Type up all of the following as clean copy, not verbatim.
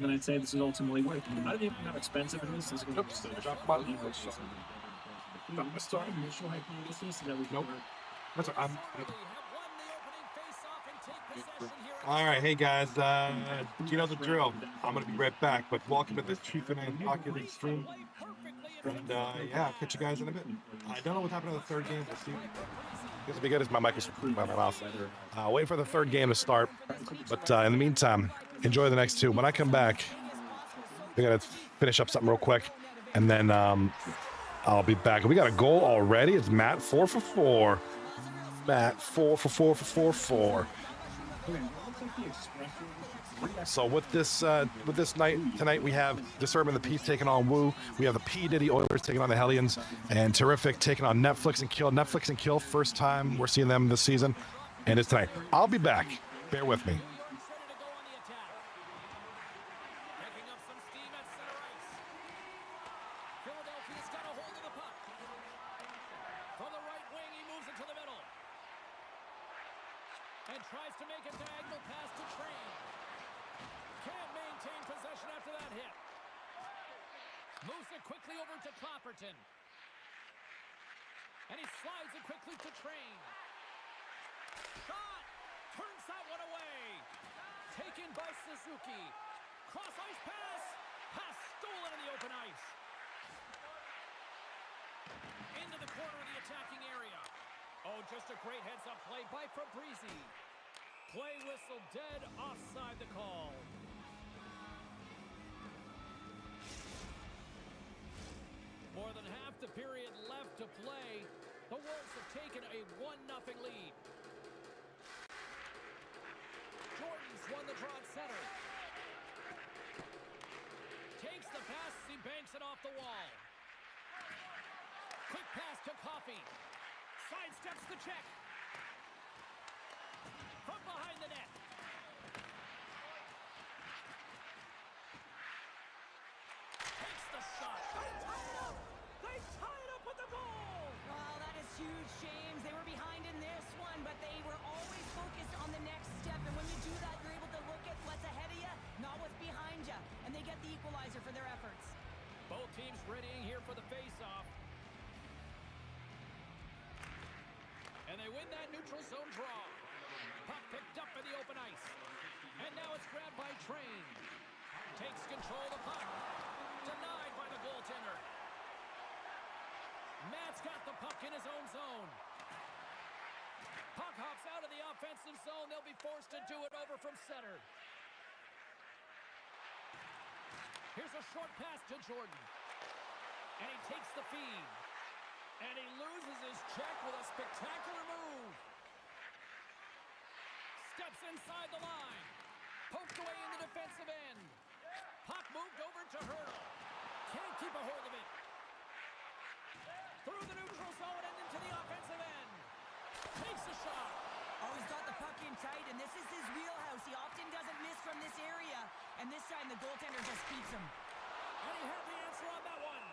then I'd say this is ultimately worth it. I don't even know how expensive it is. This is going to be so start initial hypothesis that we nope. That's what I'm. All right, hey guys, you know the drill. I'm gonna be right back, but welcome to this Truth and Hockey League stream. And yeah, I'll catch you guys in a bit. I don't know what happened to the third game. We'll see. This will be good as my mic is by my mouth. Wait for the third game to start. But in the meantime, enjoy the next two. When I come back, we gotta finish up something real quick, and then I'll be back. We got a goal already. It's Matt 4 for 4. Matt 4 for 4 for 4 4. So with this night tonight, we have Disturbing the Peace taking on WOOOOO. We have the P Diddy Oilers taking on the Hellions, and Tarrific taking on Netflix and Kill. Netflix and Kill, first time we're seeing them this season, and it's tonight. I'll be back. Bear with me. And he slides it quickly to Train. Shot! Turns that one away. Taken by Suzuki. Cross ice pass. Pass stolen in the open ice. Into the corner of the attacking area. Oh, just a great heads-up play by Fabrizi. Play whistle dead, offside the call. More than half the period left to play. The Wolves have taken a 1-0 lead. Jordan's won the draw at center. Takes the pass as he banks it off the wall. Quick pass to Coffey. Sidesteps the check. From behind the net. Takes the shot. They tie it up with the goal! Well, that is huge, James. They were behind in this one, but they were always focused on the next step. And when you do that, you're able to look at what's ahead of you, not what's behind you. And they get the equalizer for their efforts. Both teams readying here for the face-off. And they win that neutral zone draw. Puck picked up in the open ice. And now it's grabbed by Train. Takes control of the puck. Denied by the goaltender. Matt's got the puck in his own zone. Puck hops out of the offensive zone. They'll be forced to do it over from center. Here's a short pass to Jordan. And he takes the feed. And he loses his check with a spectacular move. Steps inside the line. Poked away in the defensive end. Puck moved over to Hurdle. Can't keep a hold of it. Through the neutral zone and into the offensive end. Takes a shot. Oh, he's got the puck in tight, and this is his wheelhouse. He often doesn't miss from this area, and this time the goaltender just beats him. And he had the answer on that one.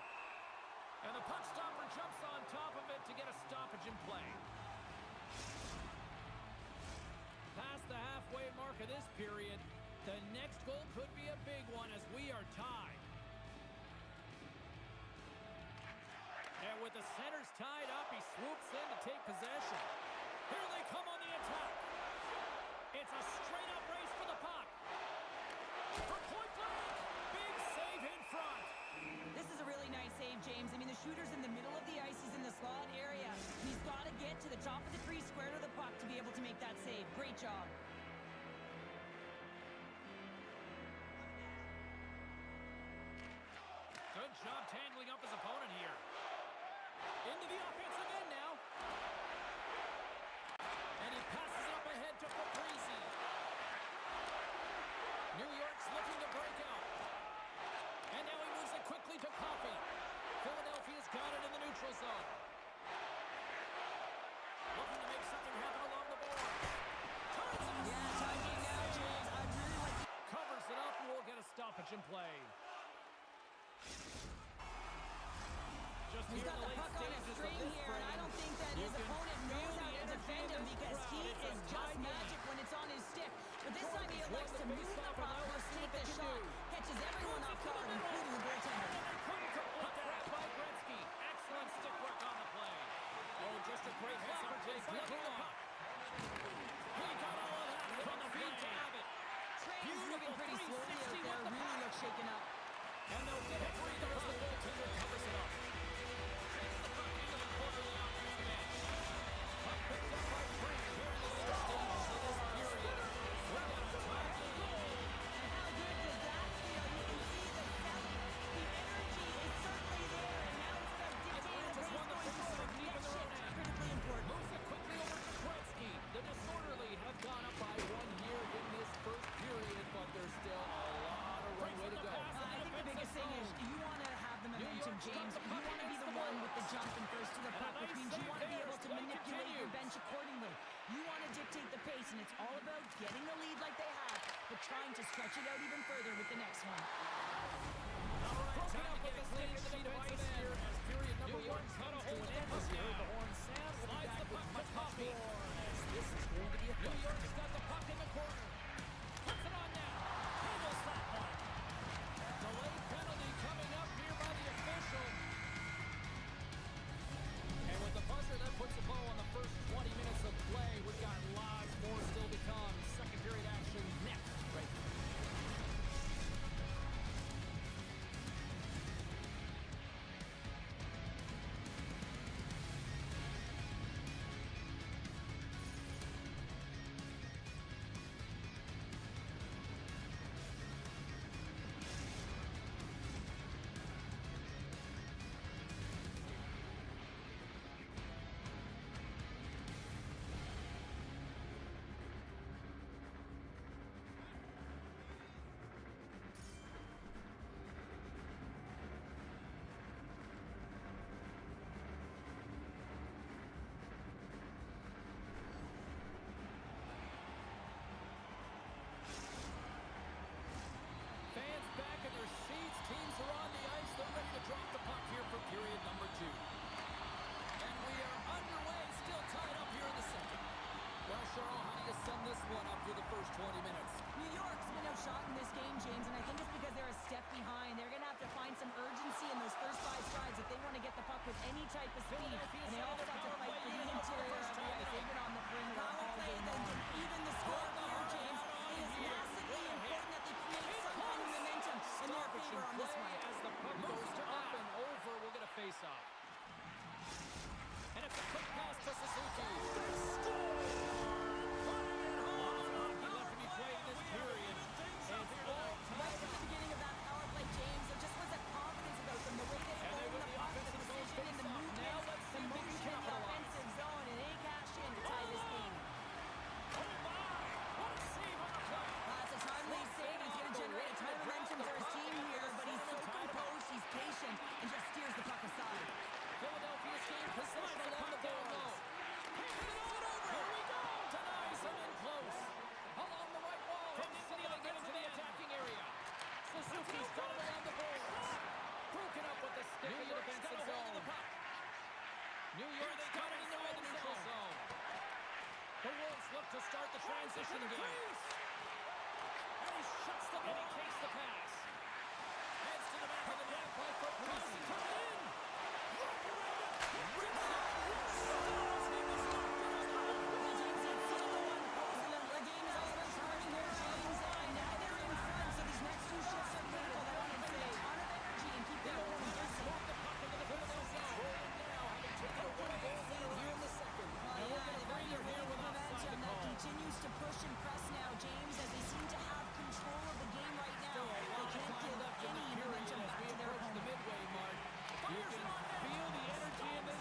And the puck stopper jumps on top of it to get a stoppage in play. Past the halfway mark of this period, the next goal could be a big one as we are tied. And with the centers tied up, he swoops in to take possession. Here they come on the attack. It's a straight-up race for the puck. For point blank, big save in front. This is a really nice save, James. I mean, the shooter's in the middle of the ice. He's in the slot area. He's got to get to the top of the crease, square to the puck to be able to make that save. Great job. Good job tangling up his opponent here. Into the offensive end now. And he passes it up ahead to Fabrizi. New York's looking to break out. And now he moves it quickly to Coffey. Philadelphia's got it in the neutral zone. Looking to make something happen along the boards. Turns it. Yeah, timing now, James. I really like it. Covers it up and we'll get a stoppage in play. He's got the puck on a string here, and I don't think that his opponent knows how to defend him because he is just magic when it's on his stick. But this time he elects to move the puck, take the shot, catch catches everyone off guard, including the goaltender. Couldn't complete that by Gretzky. Excellent stick work on the play. Oh, just a great heads up play. Looking the puck. He got all of that from the feet to have it. Train's moving pretty slowly out there, really looks shaken up. And they'll get a breather as the goaltender covers it up. Takes the puck into the corner of the offensive bench. Puck picked up by Brink here in the later stages of this period. We're down to tie game. And how good does that feel? You can see the energy is certainly there, and now it's about dictating the just pace won the going face-off forward. deep in Next their own shift, end. critically important. Moves it quickly over to Gretzky. The Disorderly have gone up by 1 here in this first period, but there's still a lot of runway to go. I think the biggest thing is you want to have the momentum, James. You want to be the one with the jump and first to the puck, which means you want to be able to manipulate your bench accordingly. You want to dictate the pace, and it's all about getting the lead like they have, but trying to stretch it out even further with the next one. All right, time to get a clean sheet of ice here as period number 1 comes to an end here. The horn sound slides the puck to Poppy. This is going to be a New York's got the puck in the corner. Puts it on now. Handles that one. Delayed penalty coming up here by the official. And with the buzzer, that puts a bow on the first 20 minutes of play. We've got lots more still to come. Second period action next, right here. Fans back in their seats. Teams are on the ice. They're ready to drop the puck here for period number 2. And we are underway, still tied up here in the second. Well, Cheryl, how do you sum this one up through the first 20 minutes? New York's been outshot in this game, James, and I think it's because they're a step behind. They're going to have to find some urgency in those first 5 strides if they want to get the puck with any type of speed. And they also have to fight for the interior of the ice. They've been on the perimeter all game long. Even the score here, James, it is massively important that they create some kind of momentum in their favor on this one. As the puck goes to up and over, we'll get a face-off. And it's a quick pass to Suzuki. Right at the beginning of that power play, James, there just was a confidence about them. The way they own the puck, the precision and the movement, the motion in the offensive zone, and they cash in to tie this game. It's a timely save, and it's going to generate a ton of momentum for his team here, but he's so composed, he's patient, and just steers the puck aside. Philadelphia's game possession along the boards. Here we go! Denies him in close. Along the right wall. From stealing into the attacking area. Suzuki's got it along the boards. Broken up with the stick in the defensive zone. New York's got it in the neutral zone. The Wolves look to start the transition game. And he shuts the ball. And he takes the pass. Heads to the back of the net. By foot crossing. Coming in. Continues to push and press now, James, as they seem to have control of the game right now. They can't give any momentum back to their opponent. The midway mark. You can feel the energy in this.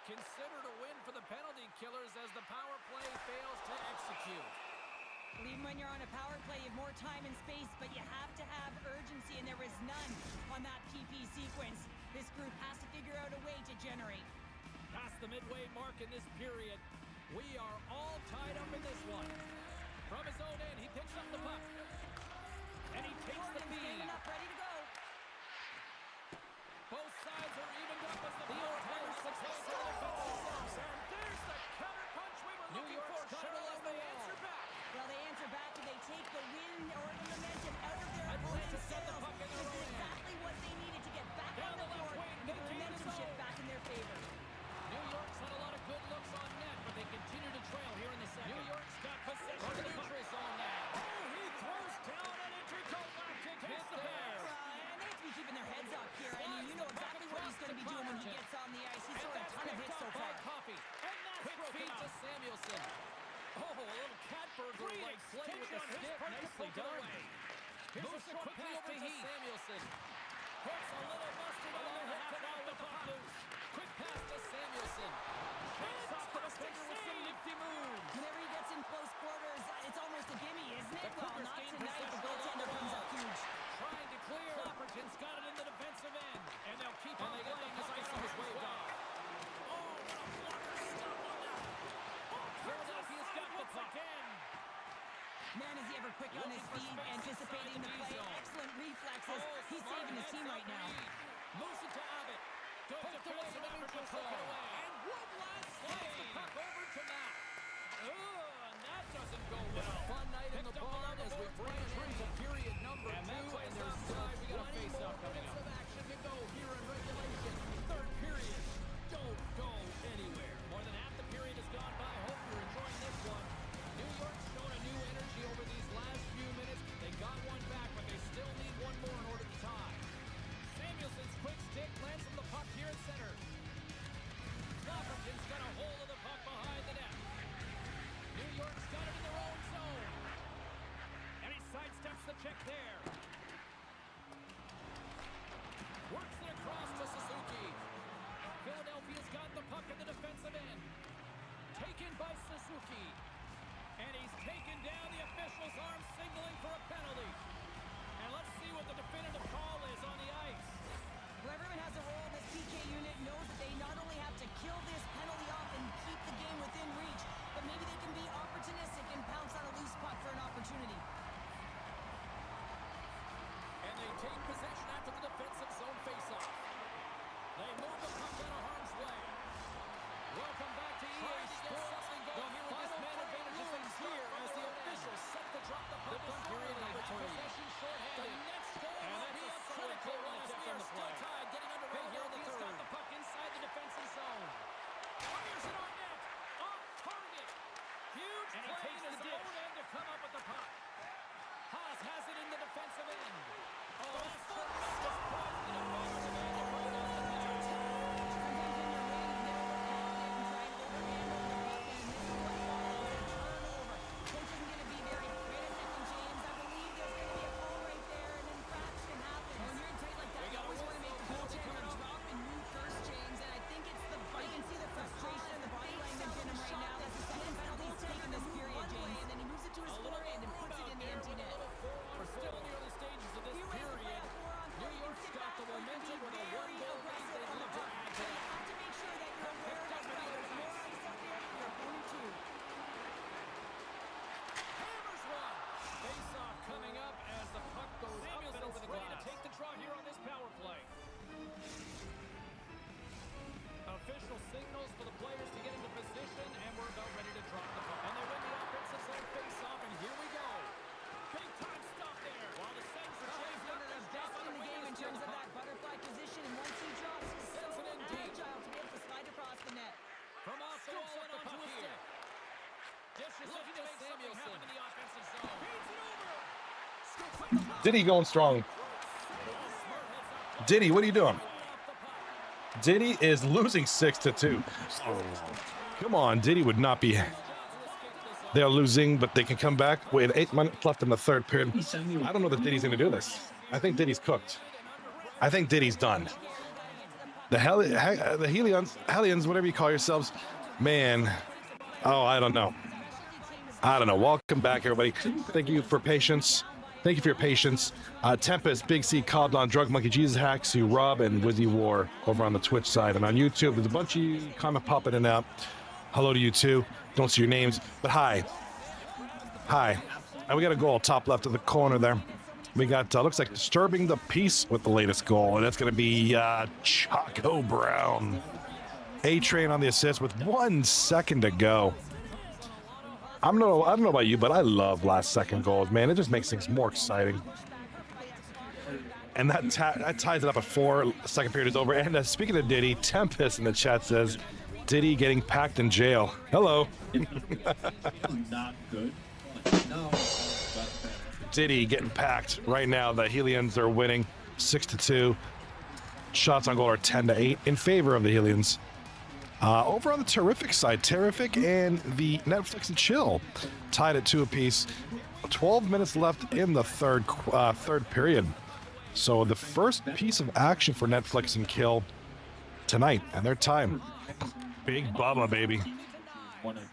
considered a win for the penalty killers as the power play fails to execute. Even when you're on a power play, you have more time and space, but you have to have urgency, and there was none on that PP sequence. This group has to figure out a way to generate. Past the midway mark in this period, we are all tied up in this one. From his own end, he picks up the puck. And he takes the feed. Standing up, ready to go. Both sides are evened up as the entire success of the defensive zone. And there's the counter punch we were looking for. Shuttle as they answer back. Well, they answer back and they take the wind or the momentum out of their Atlanta's opponent's got the sails. puck in their This own is end. exactly what they needed to get back Down on the the left board wing, and get the they gain momentum the shift zone. back in their favor. New York's had a lot of good looks on net, but they continue to trail here in the second. New York's got possession of the neutral zone now. Oh, he throws down and intergalactic hits the bear. And they have to be keeping their heads up here. I mean, you know exactly what he's going to be doing when he gets on the ice. He's thrown a ton of hits so far. Coffee. And that's quick feed to Samuelson. Oh, a little cat burglar like play with the stick. Nicely done. Moves it quickly over to Samuelson. Puts a little mustard on the half and out with the puck loose. Quick pass to Samuelson. Checks off the defender with some nifty moves. Whenever he gets in close quarters, it's almost a gimme, isn't it? Well, Cougars not gain tonight. The possession goaltender along the comes up wall. huge. Trying to clear. Clapperton's got it in the defensive end. And they'll keep on playing as icing is waved off. Oh, what a blocker stop on that. Philadelphia's got the puck again. Man, is he ever quick on his feet, anticipating the play. Excellent reflexes. He's saving his team right now. Moves it to Abbott. Good defensive effort to poke it away. And one last slides the puck over to Matt. And that doesn't go well. Fun night in the barn as we branch into period number 2. And there's still plenty more minutes of action to go here in regulation. Third period. Don't go anywhere. More than half the period has gone by. Hope you're enjoying this one. New York's shown a new energy over these last few minutes. They got one back, but they still need one more in order to tie. Samuelson's quick stick lands on the puck here at center. Clapperton's got a hold of the puck behind the net. New York's got it in their own zone. And he sidesteps the check there. Works it across to Suzuki. Philadelphia's got the puck in the defensive end. Taken by Suzuki. And he's taken down. The official's arm signaling for a penalty. And let's see what the definitive call is on the ice. Well, everyone has a role in this PK unit, knows that they not only have to kill this penalty off and keep the game within reach, but maybe they can be opportunistic and pounce on a loose puck for an opportunity. And they take possession after the defensive zone faceoff. They move the puck out of harm's way. Welcome back to EA Sports. The final man advantage is here as the officials set to drop the puck. Period number 3. Possession shorthanded. The next goal will be a critical one as we are still tied. Getting underway here in the third. He's got the puck inside the defensive zone. Fires it on net. Off target. Huge and play in his own end to come up with the puck. Haas has it in the defensive end. Oh, that's tremendous play in the offensive end to bring down the penalty. Official signals for the players to get into position, and we're about ready to drop the puck. And they win the offensive zone face-off, and here we go. Big time stop there. While the Sens are chasing one of the best in the game in terms of that butterfly position, and once he drops, he's so agile to be able to slide across the net. From off the wall and onto his stick. Dishes looking to make something happen in the offensive zone. Feeds it over. Diddy going strong. Diddy, what are you doing? Diddy is losing 6-2. Come on, Diddy would not be. They're losing, but they can come back with 8 minutes left in the third period. I don't know that Diddy's going to do this. I think Diddy's cooked. I think Diddy's done. The Hellions, whatever you call yourselves, man. Oh, I don't know. Welcome back, everybody. Thank you for patience. Thank you for your patience. Tempest, Big C, Cobdon, Drug Monkey, Jesus Hacks, you, Rob, and Wizzy War over on the Twitch side. And on YouTube, there's a bunch of you kind of popping in and out. Hello to you too. Don't see your names, but hi. Hi. And we got a goal top left of the corner there. We got, looks like Disturbing the Peace with the latest goal. And that's going to be Chaco Brown. A-Train on the assist with 1 second to go. I don't know about you, but I love last second goals, man. It just makes things more exciting. And that ties it up at 4. Second period is over. And speaking of Diddy, Tempest in the chat says, Diddy getting packed in jail. Hello. Not good. No. Diddy getting packed right now. The Hellions are winning 6-2. Shots on goal are 10-8 in favor of the Hellions. Over on the Tarrific side, Tarrific and the Netflix and Chill tied at 2 apiece. 12 minutes left in the third period. So the first piece of action for Netflix and Kill tonight, and their time. Big Bubba, baby.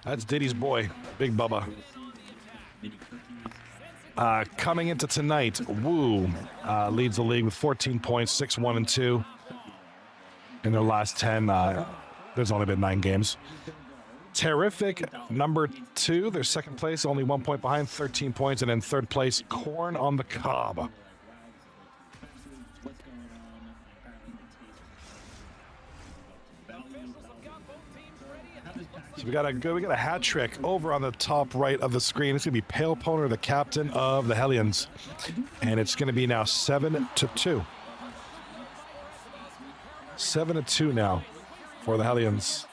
That's Diddy's boy, Big Bubba. Coming into tonight, Woo leads the league with 14 points, 6-1-2 in their last 10. There's only been 9 games. Tarrific, number 2, they're second place, only 1 point behind, 13 points, and in third place, Corn on the Cob. So we got a hat trick over on the top right of the screen. It's gonna be Pale Poner, the captain of the Hellions, and it's gonna be now 7-2. 7-2 now for the Hellions.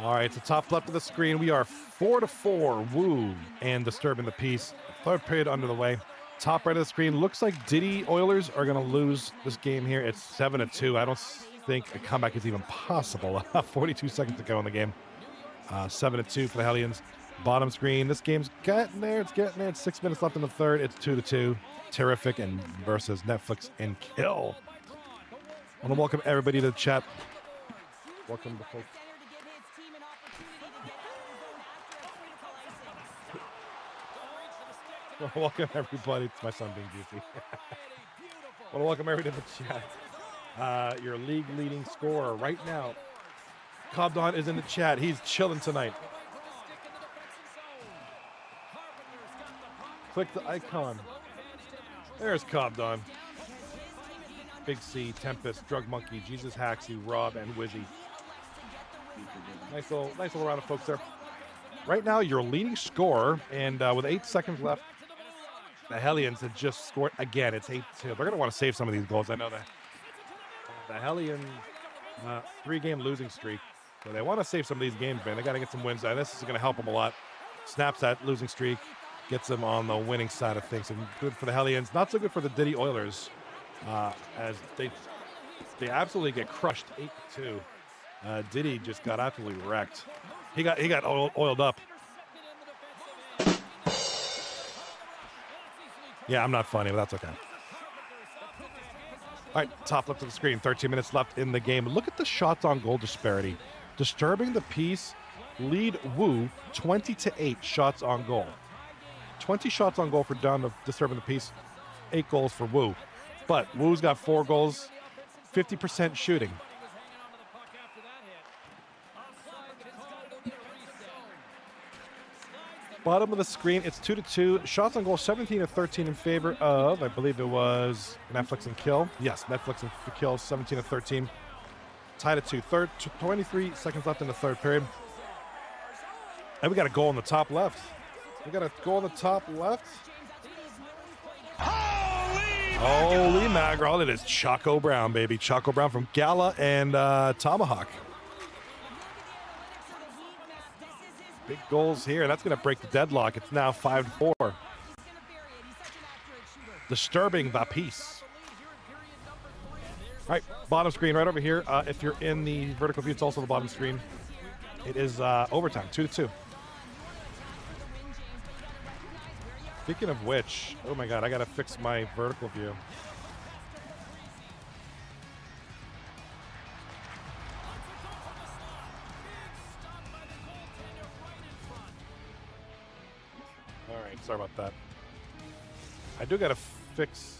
All right, the top left of the screen, we are 4-4, Woo, and Disturbing the Peace. Third period under the way. Top right of the screen, looks like Diddy Oilers are going to lose this game here. It's 7-2. I don't think a comeback is even possible. 42 seconds to go in the game. 7-2 for the Hellions. Bottom screen, this game's getting there. It's getting there. It's 6 minutes left in the third. It's 2-2. Tarrific and versus Netflix and Kill. I want to welcome everybody to the chat. Welcome to folks. Welcome everybody. It's my son being goofy. I want to welcome everybody to the chat. Your league leading scorer right now, Cobdon, is in the chat. He's chilling tonight. Click the icon. There's Cobdon. Big C, Tempest, Drug Monkey, Jesus Haxy, Rob, and Wizzy. Nice little round of folks there. Right now, your leading scorer, and with 8 seconds left, the Hellions have just scored again. It's 8-2. They're going to want to save some of these goals. I know that. The Hellions, 3-game losing streak. So they want to save some of these games, man. They got to get some wins. And this is going to help them a lot. Snaps that losing streak, gets them on the winning side of things. And good for the Hellions. Not so good for the Diddy Oilers, as they absolutely get crushed 8-2. Diddy just got absolutely wrecked. He got oiled up. Yeah, I'm not funny, but that's okay. All right, top left of the screen, 13 minutes left in the game. Look at the shots on goal disparity. Disturbing the Peace lead Woo 20-8 shots on goal. 20 shots on goal for Disturbing the Peace, 8 goals for Woo. But Woo's got 4 goals, 50% shooting. Bottom of the screen, it's 2-2. Shots on goal, 17-13 in favor of, I believe it was Netflix and Kill. Yes, Netflix and Kill, 17-13. Tied at 2. 23 seconds left in the third period. And we got a goal in the top left. Holy mackerel, it is Chaco Brown, baby. Chaco Brown from Gala and Tomahawk. Big goals here. That's going to break the deadlock. It's now 5-4. Disturbing the Peace. All right, bottom screen right over here. If you're in the vertical view, it's also the bottom screen. It is overtime, 2-2. Speaking of which, oh my God, I gotta fix my vertical view. All right, sorry about that. I do gotta fix.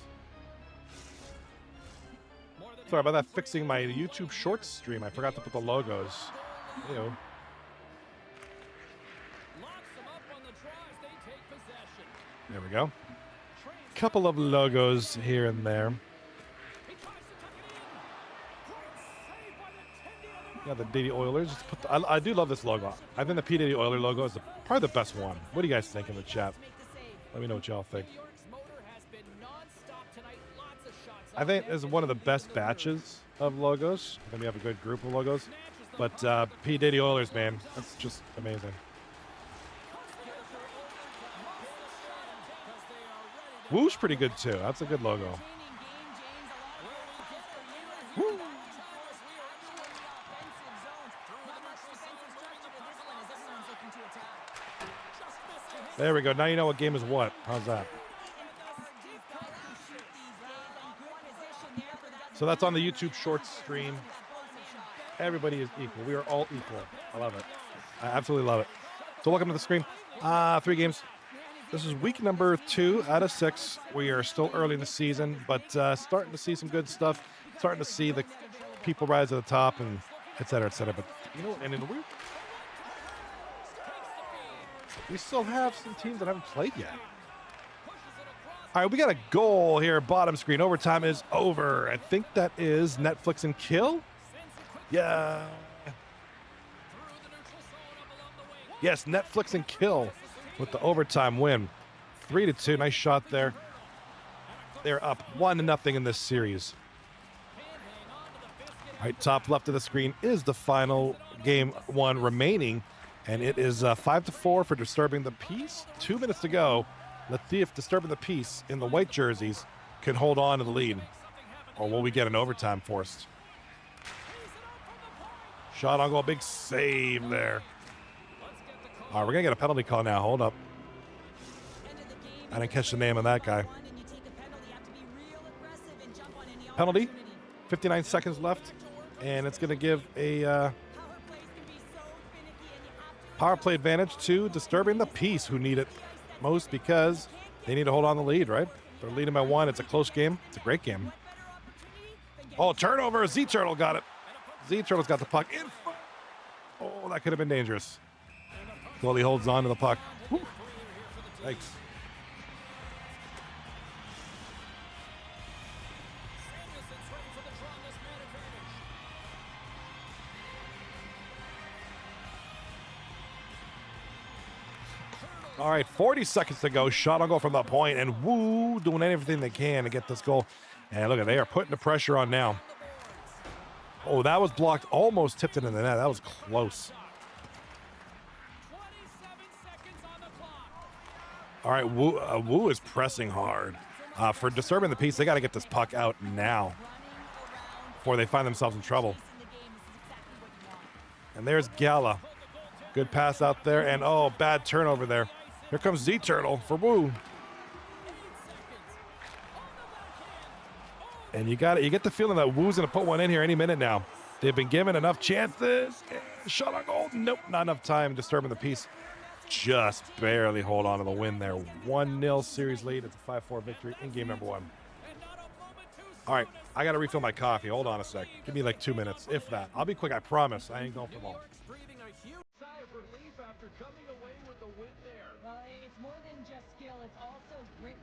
Sorry about that. Fixing my YouTube Shorts stream. I forgot to put the logos. Ew. There we go. Couple of logos here and there. Yeah, the Diddy Oilers. Just put I do love this logo. I think the P Diddy Oiler logo is probably the best one. What do you guys think in the chat? Let me know what y'all think. I think this is one of the best batches of logos. I think we have a good group of logos. But P Diddy Oilers, man, that's just amazing. Woo's pretty good too. That's a good logo. Woo. There we go. Now you know what game is what. How's that? So that's on the YouTube Shorts stream. Everybody is equal. We are all equal. I love it. I absolutely love it. So welcome to the screen. 3 games. This is week number 2 out of 6. We are still early in the season, but starting to see some good stuff. Starting to see the people rise to the top and et cetera, et cetera. But you know, and we still have some teams that haven't played yet. All right, we got a goal here, bottom screen. Overtime is over. I think that is Netflix and kill. Yeah. Yes, Netflix and kill with the overtime win. 3-2. Nice shot there. They're up 1-0 in this series. All right, top left of the screen is the final game 1 remaining, and it is 5-4 for Disturbing the Peace. 2 minutes to go. Let's see if Disturbing the Peace in the white jerseys can hold on to the lead, or will we get an overtime forced? Shot on goal, big save there. All right, we're gonna get a penalty call now. Hold up. I didn't catch the name of that guy. Penalty, 59 seconds left, and it's gonna give a power play advantage to Disturbing the Peace, who need it most because they need to hold on the lead, right? They're leading by 1. It's a close game. It's a great game. Oh, turnover. Z-Turtle got it. Z-Turtle's got the puck in front. Oh, that could have been dangerous. Goalie holds on to the puck. Woo. Thanks. All right, 40 seconds to go. Shot on goal from the point, and Woo doing everything they can to get this goal. And look at, they are putting the pressure on now. Oh, that was blocked. Almost tipped it in the net. That was close. All right, Woo is pressing hard. For Disturbing the Peace, they got to get this puck out now before they find themselves in trouble. And there's Gala. Good pass out there, and oh, bad turnover there. Here comes Z-Turtle for Woo. And you get the feeling that Woo's going to put one in here any minute now. They've been given enough chances. Shot on goal. Nope, not enough time. Disturbing the Peace. Just barely hold on to the win there. 1-0 series lead. It's a 5-4 victory in game number 1. All right, I got to refill my coffee. Hold on a sec. Give me like 2 minutes, if that. I'll be quick, I promise. I ain't going for long. Well, it's more than just skill, it's also grit.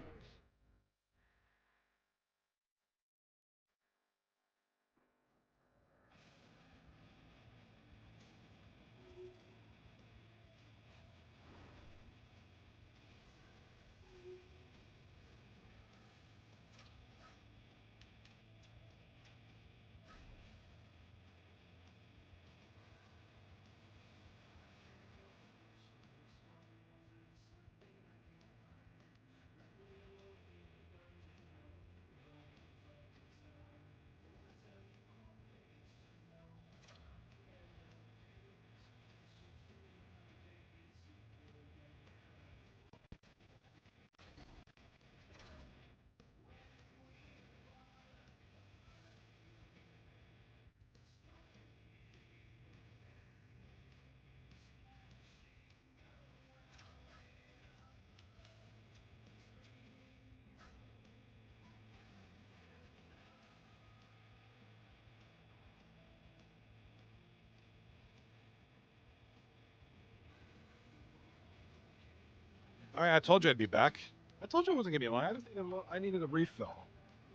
All right, I told you I'd be back. I told you I wasn't gonna be long. I needed a refill.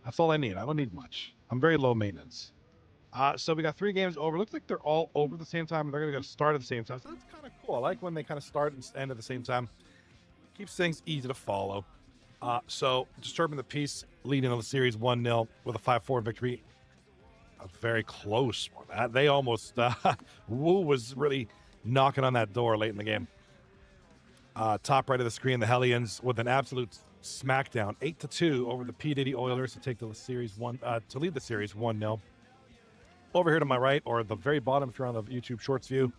That's all I need. I don't need much. I'm very low maintenance. So we got 3 games over. Looks like they're all over at the same time. They're gonna go start at the same time. So that's kind of cool. I like when they kind of start and end at the same time. Keeps things easy to follow. So disturbing the peace, leading on the series 1-0 with a 5-4 victory. A very close one. They almost Woo was really knocking on that door late in the game. Top right of the screen, the Hellions with an absolute smackdown, 8-2 over the P Diddy Oilers to take the series to lead the series 1-0. Over here to my right, or the very bottom if you're on the YouTube Shorts view,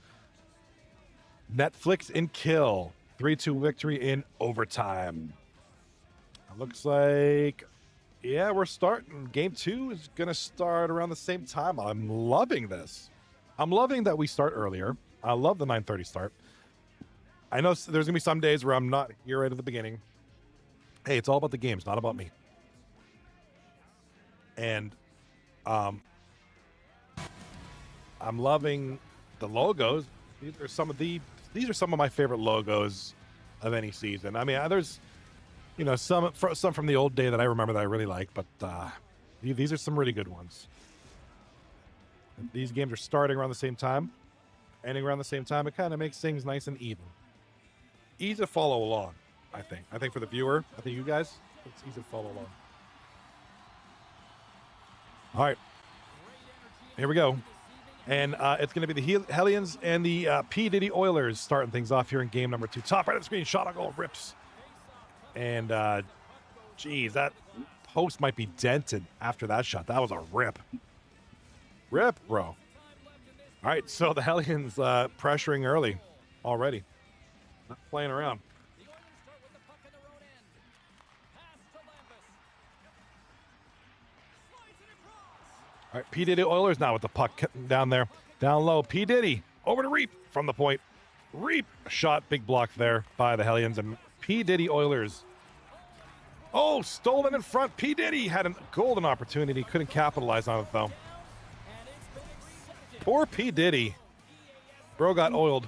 Netflix and Kill, 3-2 victory in overtime. It looks like, yeah, we're starting. Game 2 is going to start around the same time. I'm loving this. I'm loving that we start earlier. I love the 9:30 start. I know there's going to be some days where I'm not here right at the beginning. Hey, it's all about the games, not about me. And I'm loving the logos. These are some of my favorite logos of any season. I mean, there's some from the old day that I remember that I really like, but these are some really good ones. These games are starting around the same time, ending around the same time. It kind of makes things nice and even. Easy to follow along, I think. I think for the viewer, I think you guys, it's easy to follow along. All right, here we go. And it's going to be the Hellions and the P Diddy Oilers starting things off here in game number 2. Top right of the screen, shot on goal, rips. And, geez, that post might be dented after that shot. That was a rip. Rip, bro. All right, so the Hellions pressuring early already. Not playing around. All right, P Diddy Oilers now with the puck down there. Down low, P Diddy over to Reap from the point. Reap shot, big block there by the Hellions, and P Diddy Oilers. Oh, stolen in front. P Diddy had a golden opportunity. Couldn't capitalize on it, though. Poor P Diddy. Bro got oiled.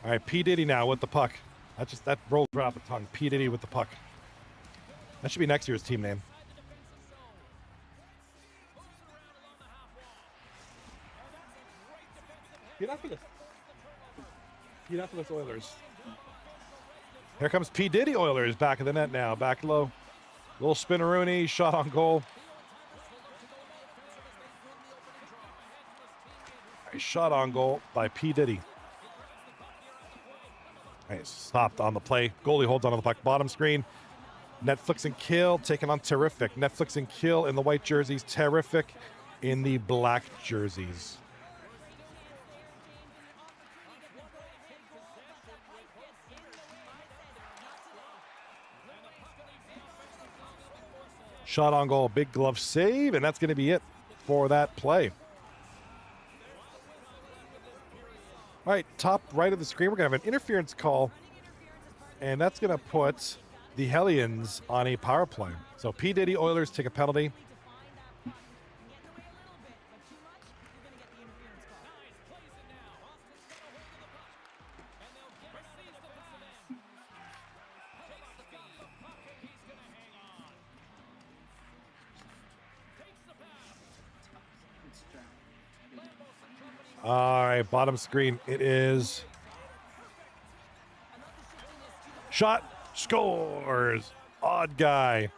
All right, P Diddy now with the puck. That rolled right off the tongue. P Diddy with the puck. That should be next year's team name. Get after this. Get after this Oilers. Here comes P Diddy Oilers back in the net now. Back low. Little spinneroonie, shot on goal. A shot on goal by P Diddy. Right, stopped on the play. Goalie holds on to the puck. Bottom screen. Netflix and Kill taking on Tarrific. Netflix and Kill in the white jerseys. Tarrific in the black jerseys. Shot on goal, big glove save, and that's going to be it for that play. All right, top right of the screen, we're going to have an interference call, and that's going to put the Hellions on a power play. So P Diddy Oilers take a penalty. All right, bottom screen. It is shot, scores. Odd guy.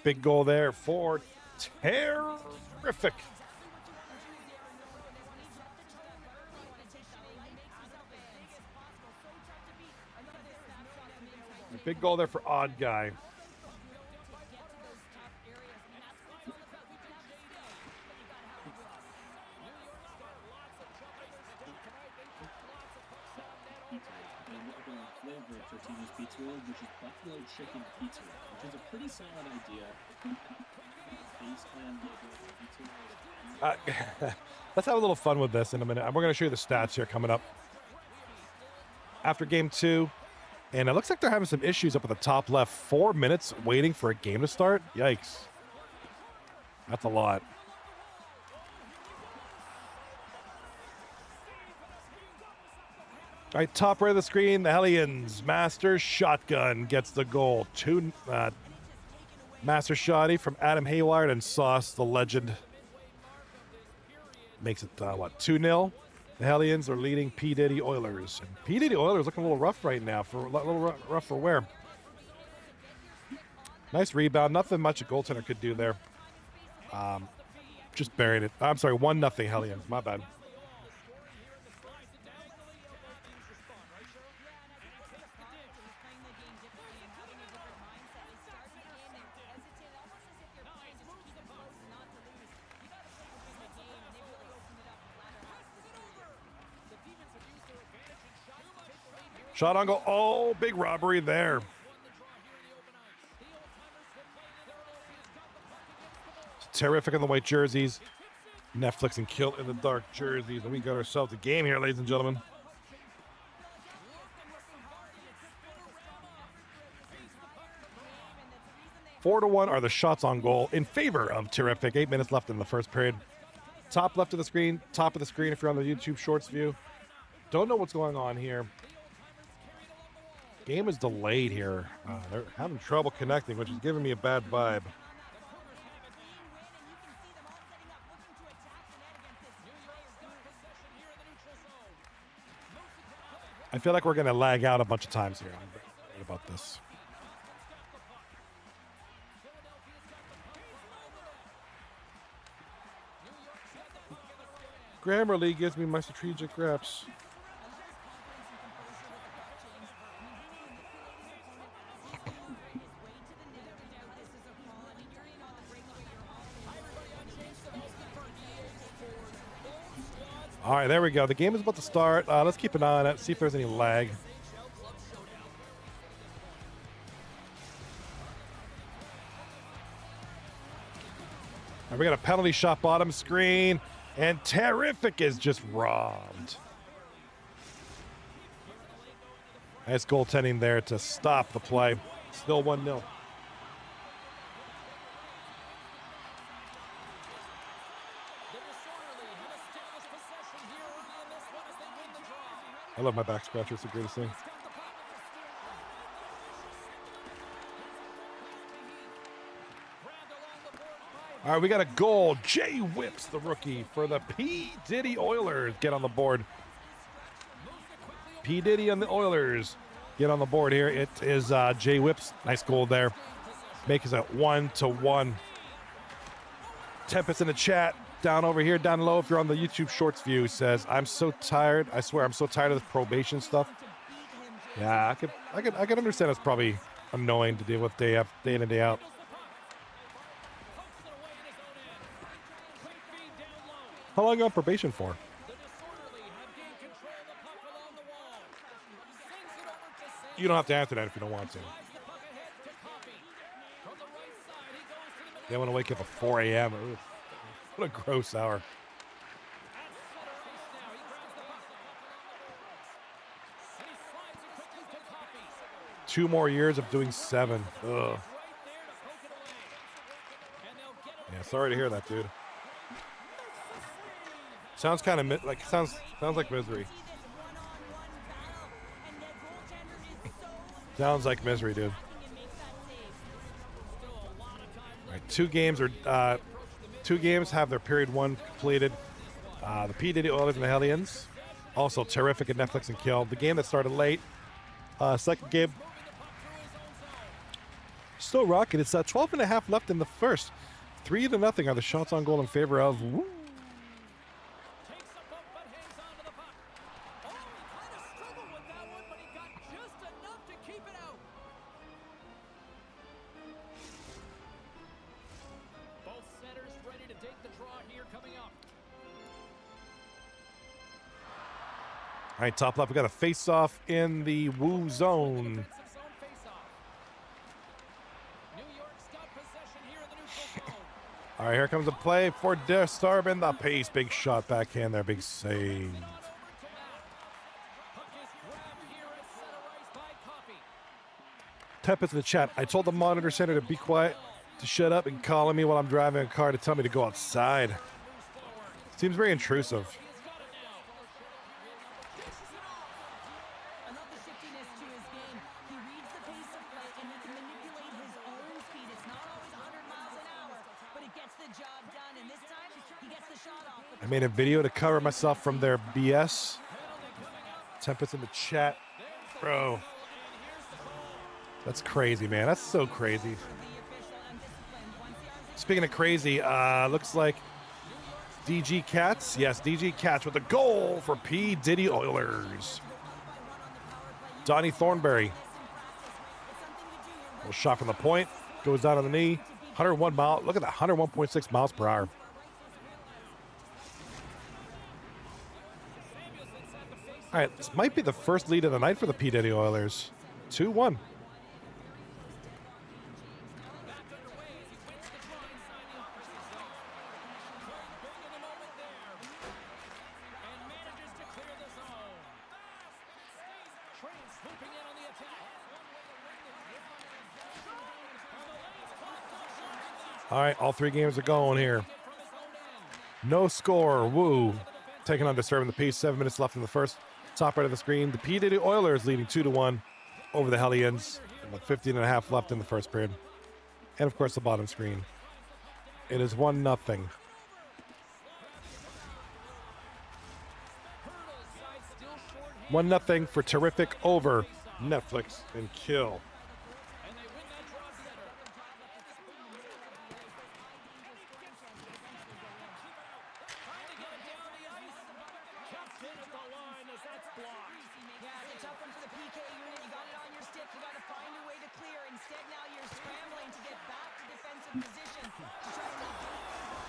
Big goal there for Tarrific. Big goal there for Odd Guy. Pizza roll, which is buffalo chicken pizza roll, which is a pretty solid idea. Let's have a little fun with this in a minute. We're going to show you the stats here coming up after game 2. And it looks like they're having some issues up at the top left. 4 minutes waiting for a game to start. Yikes. That's a lot. All right, top right of the screen, the Hellions. Master Shotgun gets the goal. Master Shotty from Adam Hayward and Sauce, the legend. Makes it, 2-0. The Hellions are leading P. Diddy Oilers. And P. Diddy Oilers looking a little rough right now, a little rough for wear. Nice rebound. Nothing much a goaltender could do there. Just buried it. I'm sorry, 1-0 Hellions. My bad. Shot on goal. Oh, big robbery there. Tarrific in the white jerseys. Netflix and Kilt in the dark jerseys. And we got ourselves a game here, ladies and gentlemen. Four to 1 are the shots on goal in favor of Tarrific. 8 minutes left in the first period. Top left of the screen. Top of the screen if you're on the YouTube Shorts view. Don't know what's going on here. Game is delayed here. They're having trouble connecting, which is giving me a bad vibe. I feel like we're going to lag out a bunch of times here. I'm worried about this. Grammarly gives me my strategic reps. All right, there we go. The game is about to start. Let's keep an eye on it, see if there's any lag. And we got a penalty shot bottom screen, and Tarrific is just robbed. Nice goaltending there to stop the play. Still 1-0. I love my back scratcher. It's the greatest thing. All right, we got a goal. Jay Whips, the rookie, for the P. Diddy Oilers. Get on the board. P. Diddy and the Oilers get on the board here. It is Jay Whips. Nice goal there. Makes it 1-1. Tempest in the chat. Down over here, down low, if you're on the YouTube Shorts view, says, I'm so tired. I swear, I'm so tired of this probation stuff. Yeah, I could understand it's probably annoying to deal with day in and day out. How long are you on probation for? You don't have to answer that if you don't want to. They want to wake up at 4 a.m. What a gross hour. Two more years of doing 7. Ugh. Yeah, sorry to hear that, dude. Sounds kind of like sounds like misery. Sounds like misery, dude. All right, 2 games are 2 games have their period 1 completed. The P. Diddy Oilers and the Hellions. Also Tarrific at Netflix and Kill. The game that started late. Second game. Still rocking. It's 12.5 left in the first. 3-0 are the shots on goal in favor of WOOOOO. All right, top left, we got a face-off in the Woo zone. All right, here comes a play for Disturbing the pace. Big shot backhand there, big save. Tempest in the chat. I told the monitor center to be quiet, to shut up, and calling me while I'm driving a car to tell me to go outside. Seems very intrusive. the job done, and this time he gets the shot off. I made a video to cover myself from their BS. Tempest in the chat. Bro. That's crazy, man. That's so crazy. Speaking of crazy, looks like DG Cats. Yes, DG Cats with a goal for P. Diddy Oilers. Donnie Thornberry. Little shot from the point. Goes down on the knee. 101 mile. Look at that. 101.6 miles per hour. All right, this might be the first lead of the night for the P. Diddy Oilers. 2-1. All right, all three games are going here. No score. Woo. Taking on disturbing the pace. 7 minutes left in the first. Top right of the screen. The P. Diddy Oilers leading 2-1 over the Hellions. With 15.5 left in the first period. And of course, the bottom screen. It is 1-0. $1-0 for Tarrific over Netflix and Kill.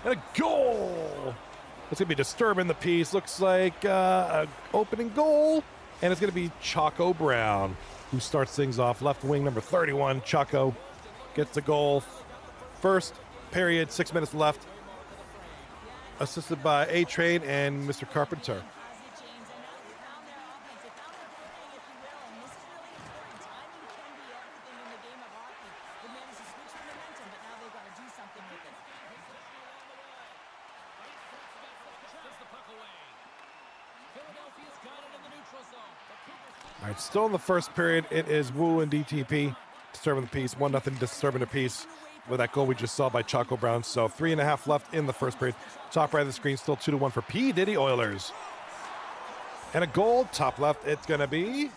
And a goal! It's going to be disturbing the piece. Looks like an opening goal. And it's going to be Chaco Brown, who starts things off. Left wing, number 31. Chaco gets the goal. First period, 6 minutes left. Assisted by A-Train and Mr. Carpenter. All right, still in the first period. It is WOOOOO and DTP disturbing the piece. 1-0 disturbing the piece with that goal we just saw by Chaco Brown. So 3.5 left in the first period. Top right of the screen, still 2-1 for P. Diddy Oilers. And a goal, top left, it's going to be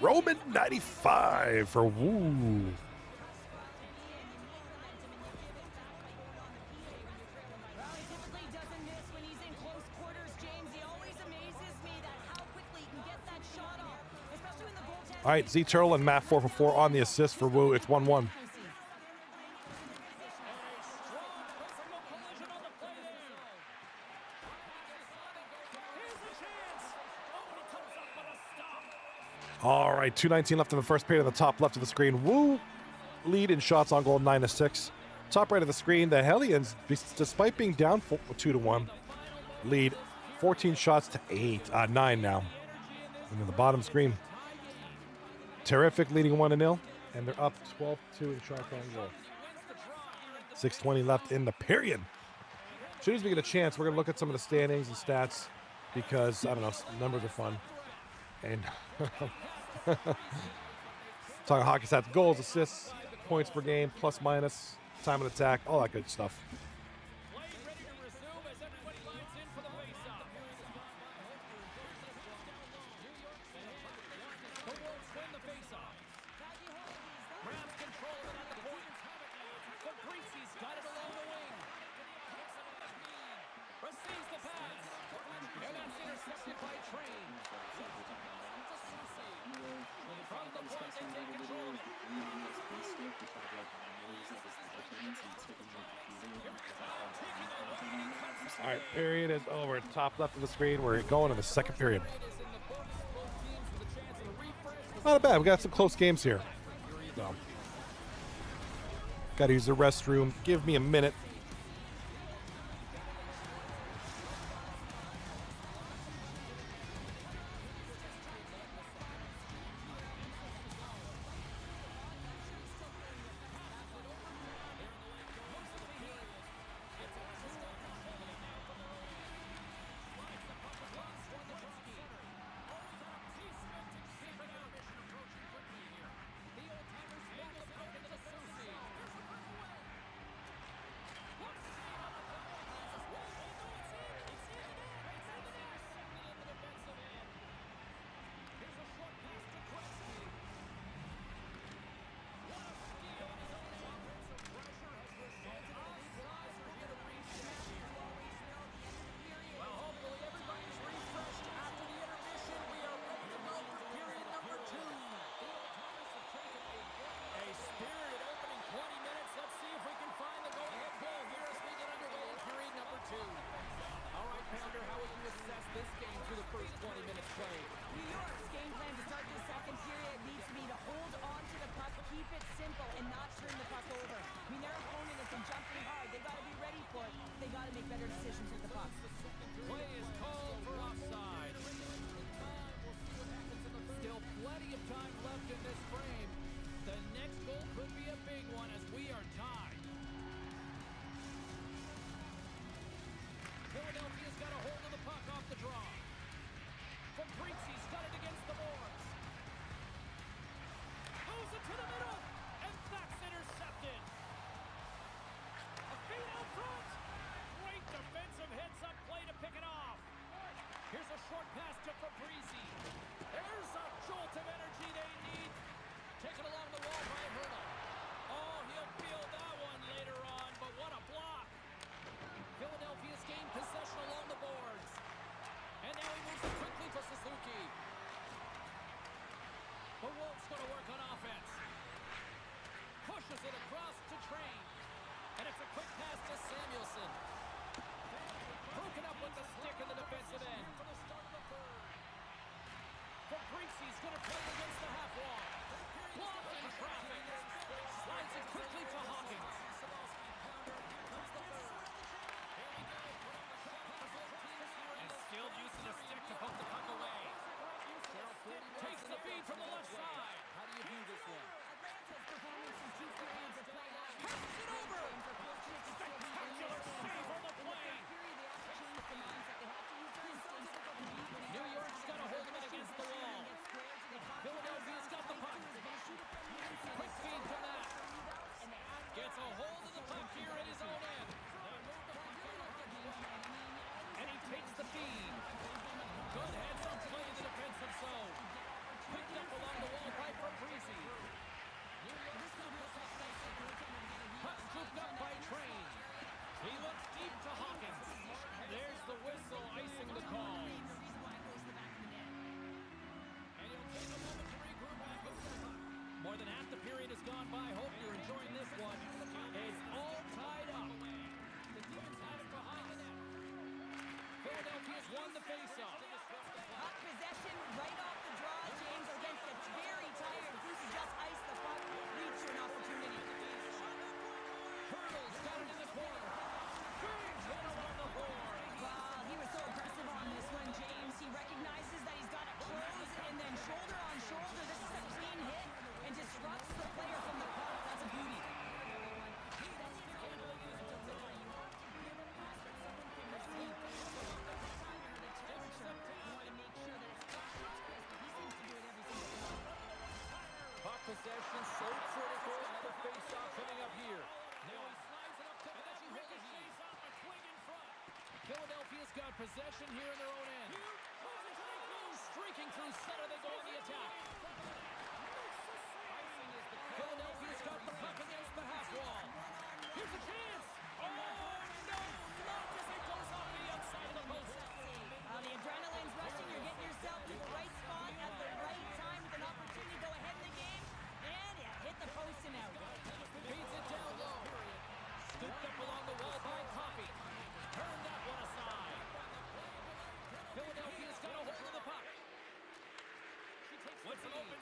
Roman 95 for WOOOOO. All right, Z Turtle and Matt 4 for 4 on the assist for WOOOOO. It's 1-1. All right, 2:19 left in the first period on the top left of the screen. WOOOOO lead in shots on goal, 9-6. Top right of the screen, the Hellions, despite being down 2-1, lead 14 shots to 9 now. And then the bottom screen, Tarrific leading 1-0, and they're up 12-2 in shots on goal. 6:20 left in the period. As soon as we get a chance, we're going to look at some of the standings and stats because, I don't know, numbers are fun. And talking hockey stats, goals, assists, points per game, plus minus, time of attack, all that good stuff. All right, period is over. Top left of the screen. We're going to the second period. Not bad. We got some close games here. So, got to use the restroom. Give me a minute. this game through the first 20 minutes played? New York's game plan to start the second period needs to be to hold on to the puck, keep it simple, and not turn the puck over. I mean, their opponent has been jumping hard. They got to be ready for it. They got to make better decisions with the puck. Play is called for offside. Still plenty of time left in this frame. The next goal could be a big one as we are tied. Philadelphia's got a hold of the puck off the draw. Fabrizi's got it against the boards. Moves it to the middle, and that's intercepted. A feed out front. Great defensive heads-up play to pick it off. Here's a short pass to Fabrizi. There's a jolt of energy they need. Taken along the wall by Hurdle. Oh, he'll feel that one later on, but what a block. Philadelphia's gained possession along the boards. And now he moves it quickly to Suzuki. The Wolves going to work on offense. Pushes it across to Train. And it's a quick pass to Samuelson. Broken up with the stick in the defensive end. Fabrizi's going to play against the half wall. Blocked in traffic. Slides it quickly to Hawkins. And still using a stick to poke the puck away. Takes the feed from the left side. How do you view this one? Passes it over. Spectacular save on the play. New York's got a hold of it against the wall. Philadelphia's got the puck. Quick feed to Matt. Gets a hold of the puck here at his own end. And he takes the feed. Good heads-up play in the defensive zone. Picked up along the wall by Fabrizi. Puck scooped up by Train. He looks deep to Hawkins. There's the whistle, icing the call. And he'll take a moment to regroup back with the puck. More than half the period has gone by. Hope you're enjoying this one. It's all tied up. The defense has it behind the net. Philadelphia's won the faceoff. Puck possession right off the draw. James against a very tired Goose just iced the puck. Reach for an opportunity. Hurdle's got it in the corner. Big hit around the board. Wow, he was so aggressive on this one, James. He recognizes that he's got to close and then shoulder on shoulder. This is a clean hit and disrupts the player from the puck. That's a beauty. Puck possession so critical. The face-off coming up here. Now he slides it up to the net. Ricochets off a twig in front. Philadelphia's got possession here in their own end. Streaking through center, they go on the attack. Philadelphia's got the puck against the half wall. Here's a chance. Oh, no. Not as it goes off the outside of the post. The adrenaline's rushing. You're getting yourself to the right spot at the right time with an opportunity to go ahead in the game. And it hit the post and out. Feeds it down low. Scooped up along the wall by Coffey. Turned that one aside. Philadelphia's got a hold of the puck. What's an open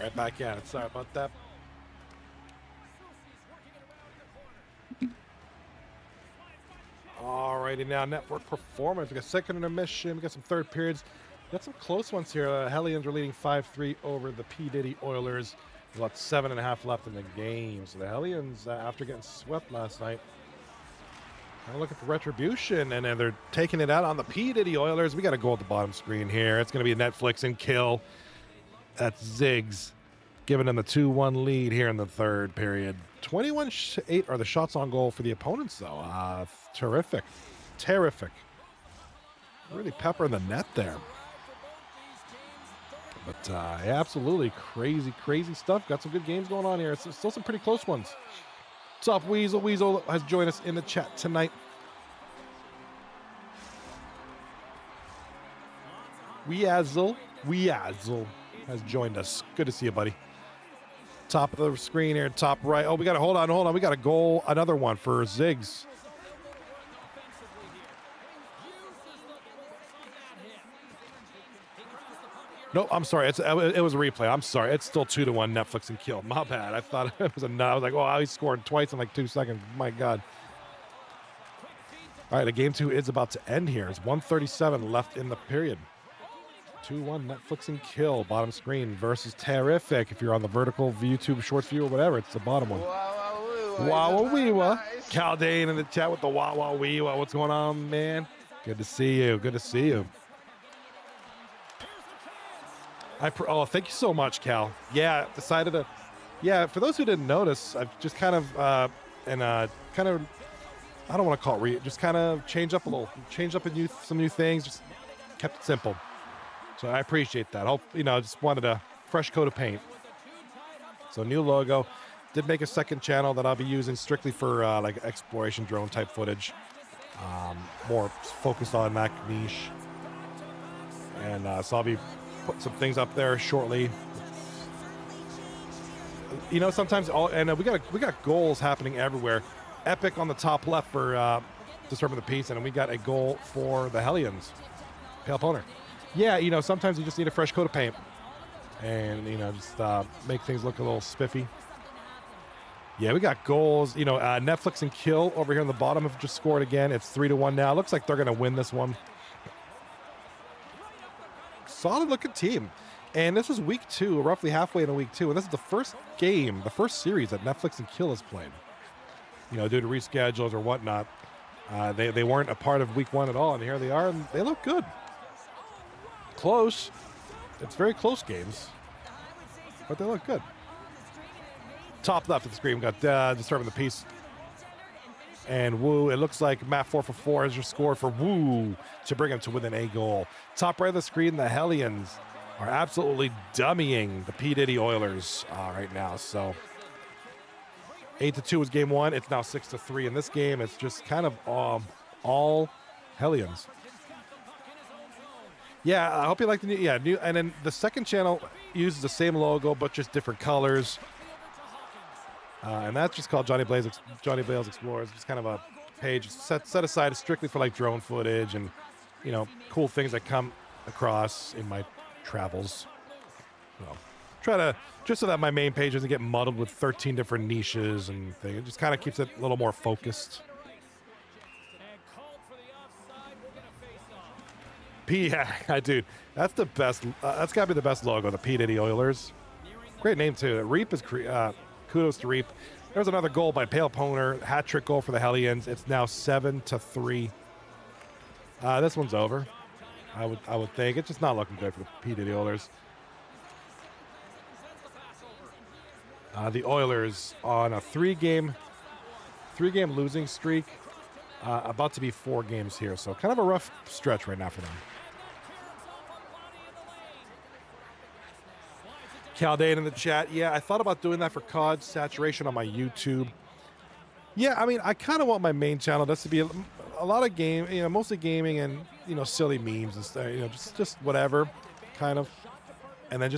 Right back at it. Sorry about that. Alrighty, now network performance. We got second intermission. We got some third periods. Got some close ones here. Hellions are leading 5-3 over the P. Diddy Oilers. About 7.5 left in the game. So the Hellions, after getting swept last night, kind of looking for retribution, and then they're taking it out on the P. Diddy Oilers. We got a goal at the bottom screen here. It's going to be a Netflix and kill. That's Ziggs, giving them the 2-1 lead here in the third period. 21-8 are the shots on goal for the opponents, though. Terrific. Really peppering the net there. But yeah, absolutely crazy stuff. Got some good games going on here. It's still some pretty close ones. What's up, Weasel? Weasel has joined us in the chat tonight. Weasel has joined us. Good to see you, buddy. Top of the screen here, top right. Oh, we got to hold on. We got a goal, another one for Ziggs. No, I'm sorry. It was a replay. I'm sorry. It's still 2-1 Netflix and kill. My bad. I thought it was I was like, oh, he scored twice in like 2 seconds. My God. All right, the game 2 is about to end here. It's 1:37 left in the period. 2-1 Netflix and kill. Bottom screen versus Tarrific. If you're on the vertical YouTube short view or whatever, it's the bottom one. Wow-wee-wah. Caldane in the chat with the wow-wee-wah. What's going on, man? Good to see you. Oh, thank you so much, Cal. Yeah, decided to. Yeah, for those who didn't notice, I've just kind of I don't want to call it just kind of change up a little, some new things, just kept it simple. So I appreciate that. Just wanted a fresh coat of paint. So new logo. Did make a second channel that I'll be using strictly for like exploration drone type footage. More focused on that niche. And so I'll be put some things up there shortly. Sometimes we got goals happening everywhere. Epic on the top left for Disturbing the Peace, and we got a goal for the Hellions. Pale Poner. Yeah, sometimes you just need a fresh coat of paint, and just make things look a little spiffy. Yeah, we got goals. Netflix and kill over here on the bottom have just scored again. It's 3-1 now. Looks like they're gonna win this one. Solid looking team. And this is week 2, roughly halfway into week 2. And this is the first game, the first series that Netflix and Kill has played. Due to reschedules or whatnot. They weren't a part of week 1 at all. And here they are, and they look good. Close. It's very close games. But they look good. Top left of the screen, we got Disturbing the Peace. And Woo, it looks like Matt 4-for-4 has just scored for Woo to bring him to within a goal. Top right of the screen, the Hellions are absolutely dummying the P. Diddy Oilers right now. So 8-2 was game 1. It's now 6-3 in this game. It's just kind of all Hellions. Yeah, I hope you like the new. And then the second channel uses the same logo but just different colors. And that's just called Johnny Bales Explorers. It's kind of a page set aside strictly for like drone footage and cool things that come across in my travels. So try to just so that my main page doesn't get muddled with 13 different niches and things. It just kind of keeps it a little more focused. Yeah, dude, that's the best. That's got to be the best logo, the P. Diddy Oilers. Great name too. Reap is kudos to Reap. There's another goal by Pale Poner. Hat trick goal for the Hellions. It's now 7-3. This one's over. I would think it's just not looking good for the P. Diddy Oilers. The Oilers on a three-game losing streak. About to be 4 games here, so kind of a rough stretch right now for them. Caldane in the chat. Yeah, I thought about doing that for COD saturation on my YouTube. Yeah, I mean, I kind of want my main channel just to be a lot of game, mostly gaming and silly memes and stuff. Just whatever, kind of. And then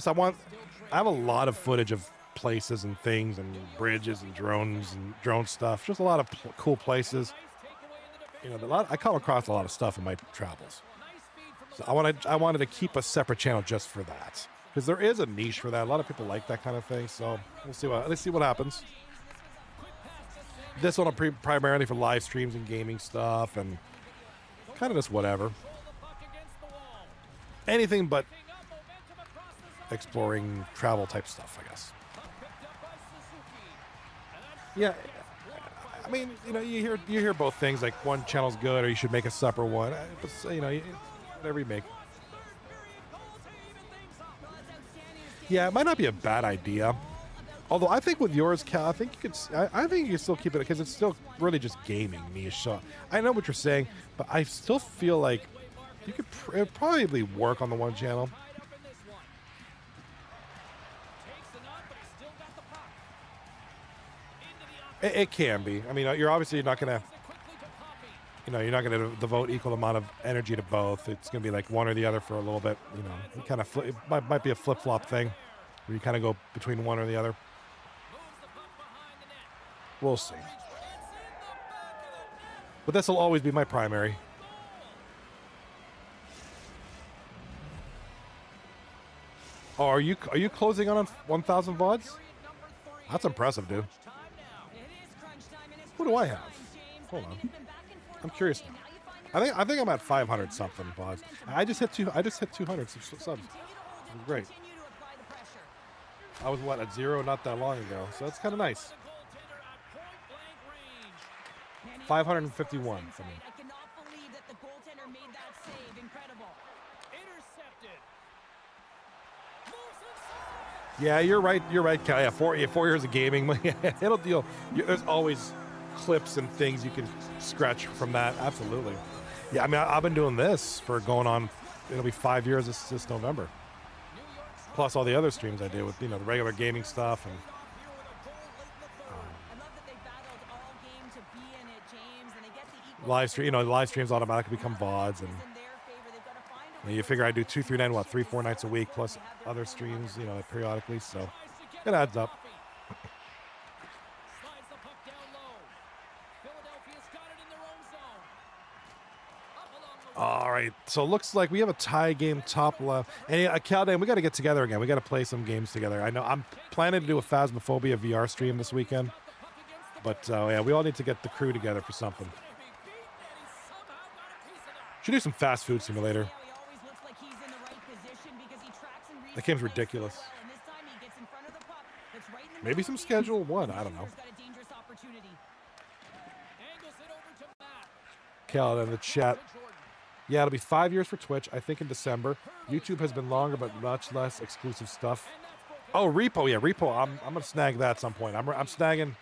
I have a lot of footage of places and things and bridges and drone stuff. Just a lot of cool places. I come across a lot of stuff in my travels. So I wanted to keep a separate channel just for that. because there is a niche for that. A lot of people like that kind of thing. So let's see what happens. This one will primarily for live streams and gaming stuff and kind of just whatever. Anything but exploring travel type stuff, I guess. Yeah, I mean, you know, you hear both things, like one channel's good or you should make a separate one. But, you know, whatever you make. Yeah, it might not be a bad idea. Although I think with yours, Cal, I think you could. I think you can still keep it because it's still really just gaming niche. So I know what you're saying, but I still feel like you could it'd probably work on the one channel. It can be. I mean, you're obviously not gonna. You know, you're not gonna devote equal amount of energy to both. It's gonna be like one or the other for a little bit. You know, you kind of it might be a flip flop thing, where you kind of go between one or the other. We'll see. But this will always be my primary. Oh, are you closing on 1,000 VODs? That's impressive, dude. What do I have? Hold on. I'm curious now. I think I'm at 500 something VODs. I just hit 200 subs. It was great. I was at 0 not that long ago, so that's kind of nice. 551 for me. I cannot believe that the goaltender made that save. Incredible. Intercepted. Yeah, you're right, Cal. Yeah, 4 years of gaming. It'll deal. There's always clips and things you can scratch from that. Absolutely. Yeah, I mean, I've been doing this for going on. It'll be 5 years this November. Plus all the other streams I do with, you know, the regular gaming stuff and. Live stream, you know, live streams automatically become VODs, and you figure I do 2, 3, 9, 3, 4 nights a week plus other streams, you know, periodically, so it adds up. All right, so it looks like we have a tie game top left. And Caldan, we got to get together again. We got to play some games together. I know I'm planning to do a Phasmophobia VR stream this weekend, but yeah, we all need to get the crew together for something. Should do some fast food simulator. That game's ridiculous. Maybe some Schedule 1. I don't know. Cal in the chat. Yeah, it'll be 5 years for Twitch. I think in December. YouTube has been longer, but much less exclusive stuff. Oh, Repo. Yeah, Repo. I'm gonna snag that at some point. I'm snagging.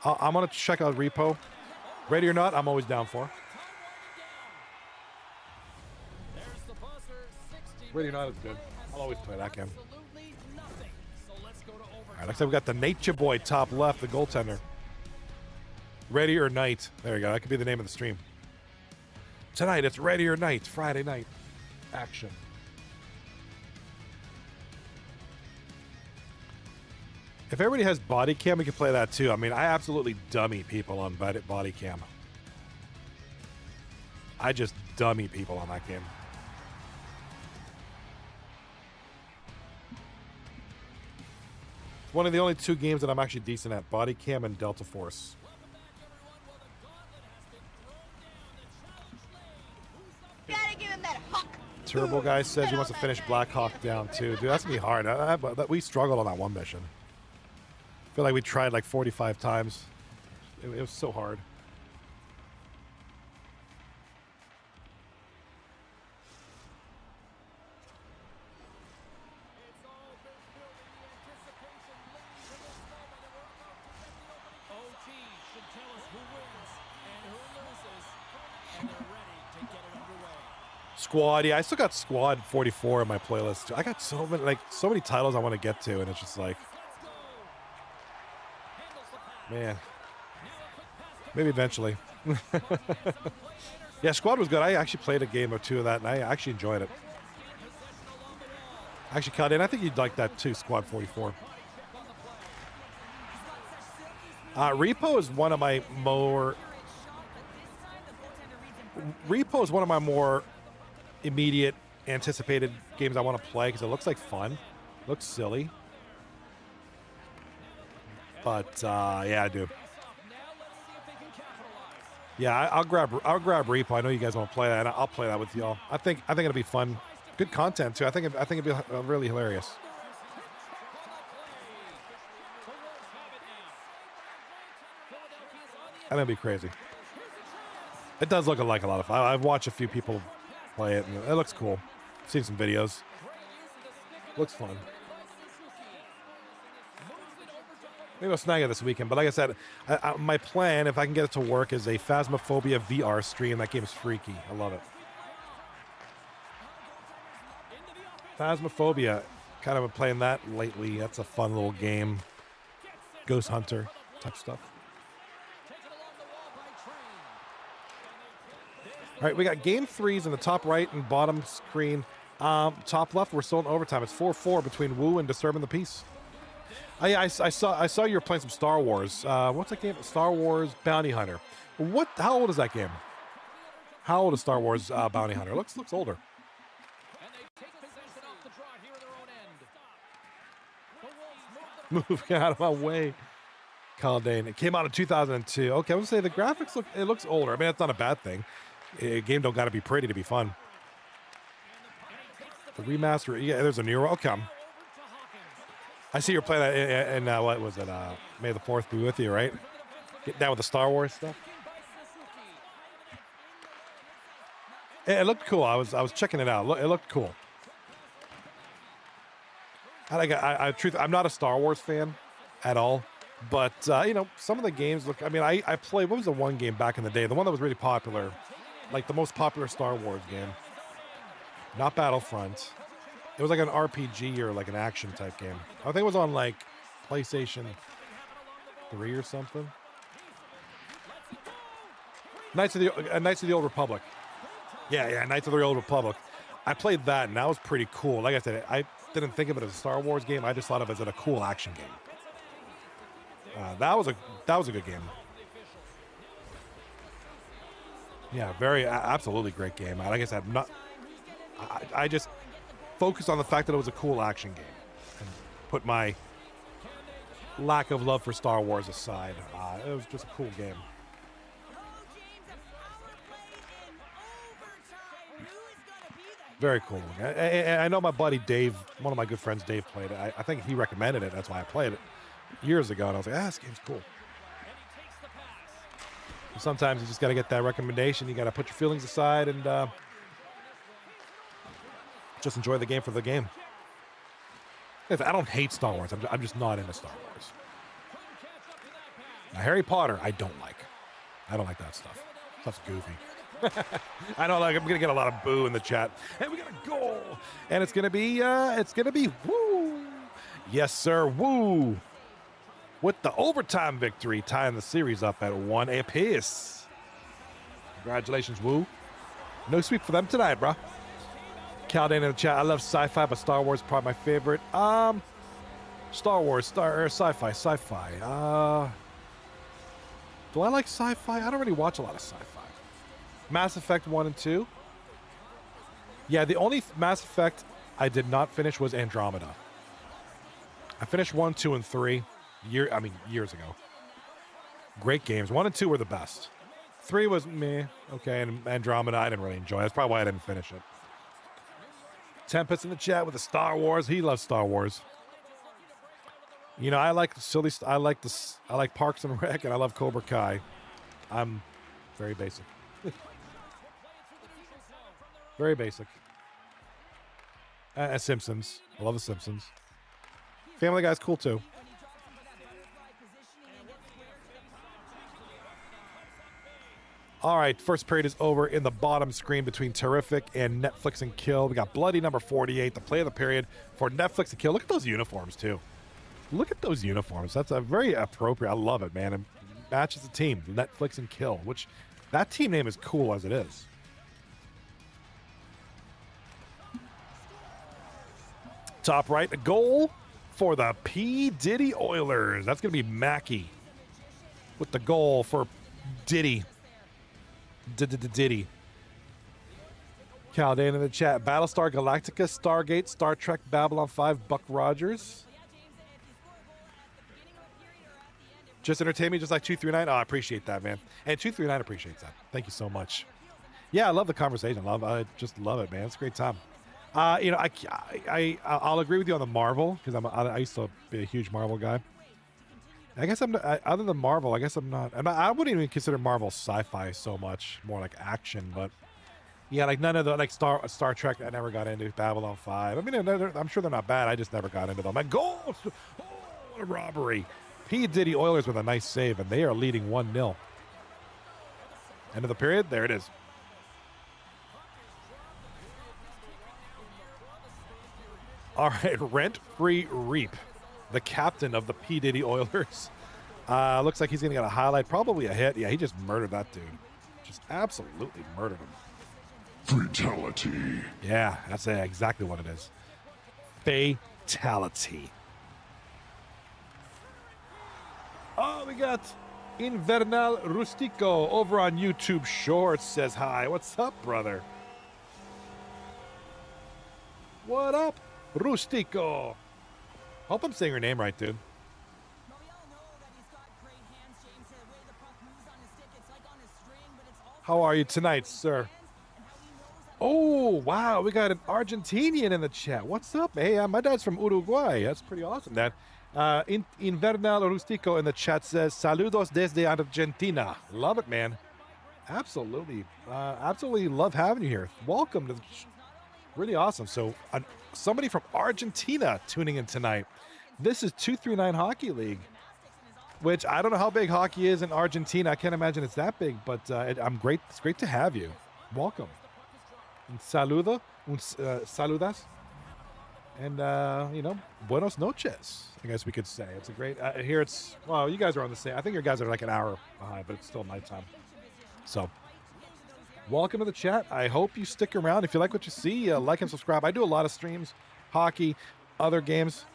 I'm gonna check out Repo. Ready or not, I'm always down for. Ready or not is good. I'll always play that game. All right, next time we got the Nature Boy top left, the goaltender. Ready or Night. There you go. That could be the name of the stream. Tonight, it's Ready or Night, Friday night action. If everybody has body cam, we can play that too. I mean, I absolutely dummy people on body cam. I just dummy people on that game. It's one of the only 2 games that I'm actually decent at, body cam and Delta Force. Gotta give him that hawk. Turbo Guy says he wants to finish Black Hawk down too. Dude, that's gonna be hard. We struggled on that one mission. I feel like we tried like 45 times. It was so hard. Squad, yeah, I still got Squad 44 in my playlist. I got so many titles I want to get to, and it's just like, man, maybe eventually. Yeah, Squad was good. I actually played a game or 2 of that, and I actually enjoyed it. Actually, cut in. I think you'd like that too, Squad 44. Repo is one of my more. Repo is one of my more immediate anticipated games I want to play because it looks like fun. Looks silly. But yeah, dude. Yeah, I'll grab Repo. I know you guys want to play that, and I'll play that with y'all. I think it'll be fun. Good content too. I think it'd be really hilarious. I think it'd be crazy. It does look like a lot of fun. I've watched a few people play it, and it looks cool. I've seen some videos. Looks fun. Maybe I'll snag it this weekend. But like I said, my plan, if I can get it to work, is a Phasmophobia VR stream. That game's freaky. I love it. Phasmophobia. Kind of been playing that lately. That's a fun little game. Ghost Hunter type stuff. All right, we got game threes in the top right and bottom screen. Top left, we're still in overtime. It's 4-4 between WOOOOO and Disturbing the Peace. I saw you were playing some Star Wars. What's that game? Star Wars Bounty Hunter. How old is that game? How old is Star Wars Bounty Hunter? Looks older. Move out of my way. Caldane. It came out in 2002. Okay, I would say the graphics looks older. I mean, that's not a bad thing. A game don't got to be pretty to be fun. The remaster. Yeah, there's a new one. Okay. I see you're playing that in what was it? May the 4th be with you, right? Get down with the Star Wars stuff. It looked cool. I was checking it out. It looked cool. I'm not a Star Wars fan at all, but you know, some of the games look. I mean, I played. What was the one game back in the day? The one that was really popular, like the most popular Star Wars game. Not Battlefront. It was like an RPG or like an action type game. I think it was on like PlayStation 3 or something. Knights of the Old Republic. Yeah, Knights of the Old Republic. I played that, and that was pretty cool. Like I said, I didn't think of it as a Star Wars game. I just thought of it as a cool action game. That was a good game. Yeah, absolutely great game. Like I said, I just focused on the fact that it was a cool action game and put my lack of love for Star Wars aside. It was just a cool game. Very cool. I know my buddy Dave, one of my good friends, Dave, played it. I think he recommended it. That's why I played it years ago. And I was like, this game's cool. And sometimes you just got to get that recommendation. You got to put your feelings aside and just enjoy the game for the game. I don't hate Star Wars. I'm just not into Star Wars. Now, Harry Potter, I don't like. I don't like that stuff. Stuff's goofy. I don't like. I'm gonna get a lot of boo in the chat. And we got a goal, and it's gonna be woo. Yes, sir, woo. With the overtime victory, tying the series up at 1 apiece. Congratulations, woo. No sweep for them tonight, bro. Caldane in the chat. I love sci-fi, but Star Wars is probably my favorite. Star Wars, sci-fi. Do I like sci-fi? I don't really watch a lot of sci-fi. Mass Effect 1 and 2. Yeah, the only Mass Effect I did not finish was Andromeda. I finished 1, 2, and 3 years ago. Great games. 1 and 2 were the best. 3 was meh. Okay, and Andromeda I didn't really enjoy. That's probably why I didn't finish it. Tempest in the chat with the Star Wars. He loves Star Wars. You know, I like Parks and Rec, and I love Cobra Kai. I'm very basic. Very basic. Simpsons. I love the Simpsons. Family Guy's cool too. All right, first period is over in the bottom screen between Tarrific and Netflix and Kill. We got Bloody number 48, the play of the period for Netflix and Kill. Look at those uniforms too. Look at those uniforms. That's a very appropriate. I love it, man. It matches the team, Netflix and Kill, which that team name is cool as it is. Top right, a goal for the P. Diddy Oilers. That's going to be Mackey with the goal for Diddy. Diddy. Caldane in the chat. Battlestar Galactica, Stargate, Star Trek, Babylon 5, Buck Rogers. Just entertain me just like 239. Oh, I appreciate that, man. And 239 appreciates that. Thank you so much. Yeah, I love the conversation. I just love it, man. It's a great time. You know, I'll agree with you on the Marvel because I used to be a huge Marvel guy. I guess I'm not, other than Marvel. I guess I'm not. I wouldn't even consider Marvel sci-fi so much, more like action. But yeah, like none of the like Star Trek. I never got into Babylon 5. I mean, I'm sure they're not bad. I just never got into them. My goals. Oh, what a robbery! P. Diddy Oilers with a nice save, and they are leading 1-0. End of the period. There it is. All right, Rent-Free Reap, the captain of the P. Diddy Oilers. Looks like he's going to get a highlight, probably a hit. Yeah, he just murdered that dude. Just absolutely murdered him. Fatality. Yeah, that's exactly what it is. Fatality. Oh, we got Invernal Rustico over on YouTube Shorts says hi. What's up, brother? What up, Rustico? Hope I'm saying your name right, dude. How are you tonight, sir? Oh, wow. We got an Argentinian in the chat. What's up? Hey, my dad's from Uruguay. That's pretty awesome, Dad. Invernal Rustico in the chat says, Saludos desde Argentina. Love it, man. Absolutely. Absolutely love having you here. Welcome to the really awesome. So somebody from Argentina tuning in tonight. This is 239 Hockey League, which I don't know how big hockey is in Argentina. I can't imagine it's that big, but it's great to have you. Welcome. Un saludo. Saludas. And, you know, buenos noches, I guess we could say. It's a great, here it's, well, you guys are on the same, I think your guys are like an hour behind, but it's still nighttime. So, welcome to the chat. I hope you stick around. If you like what you see, like and subscribe. I do a lot of streams, hockey, other games.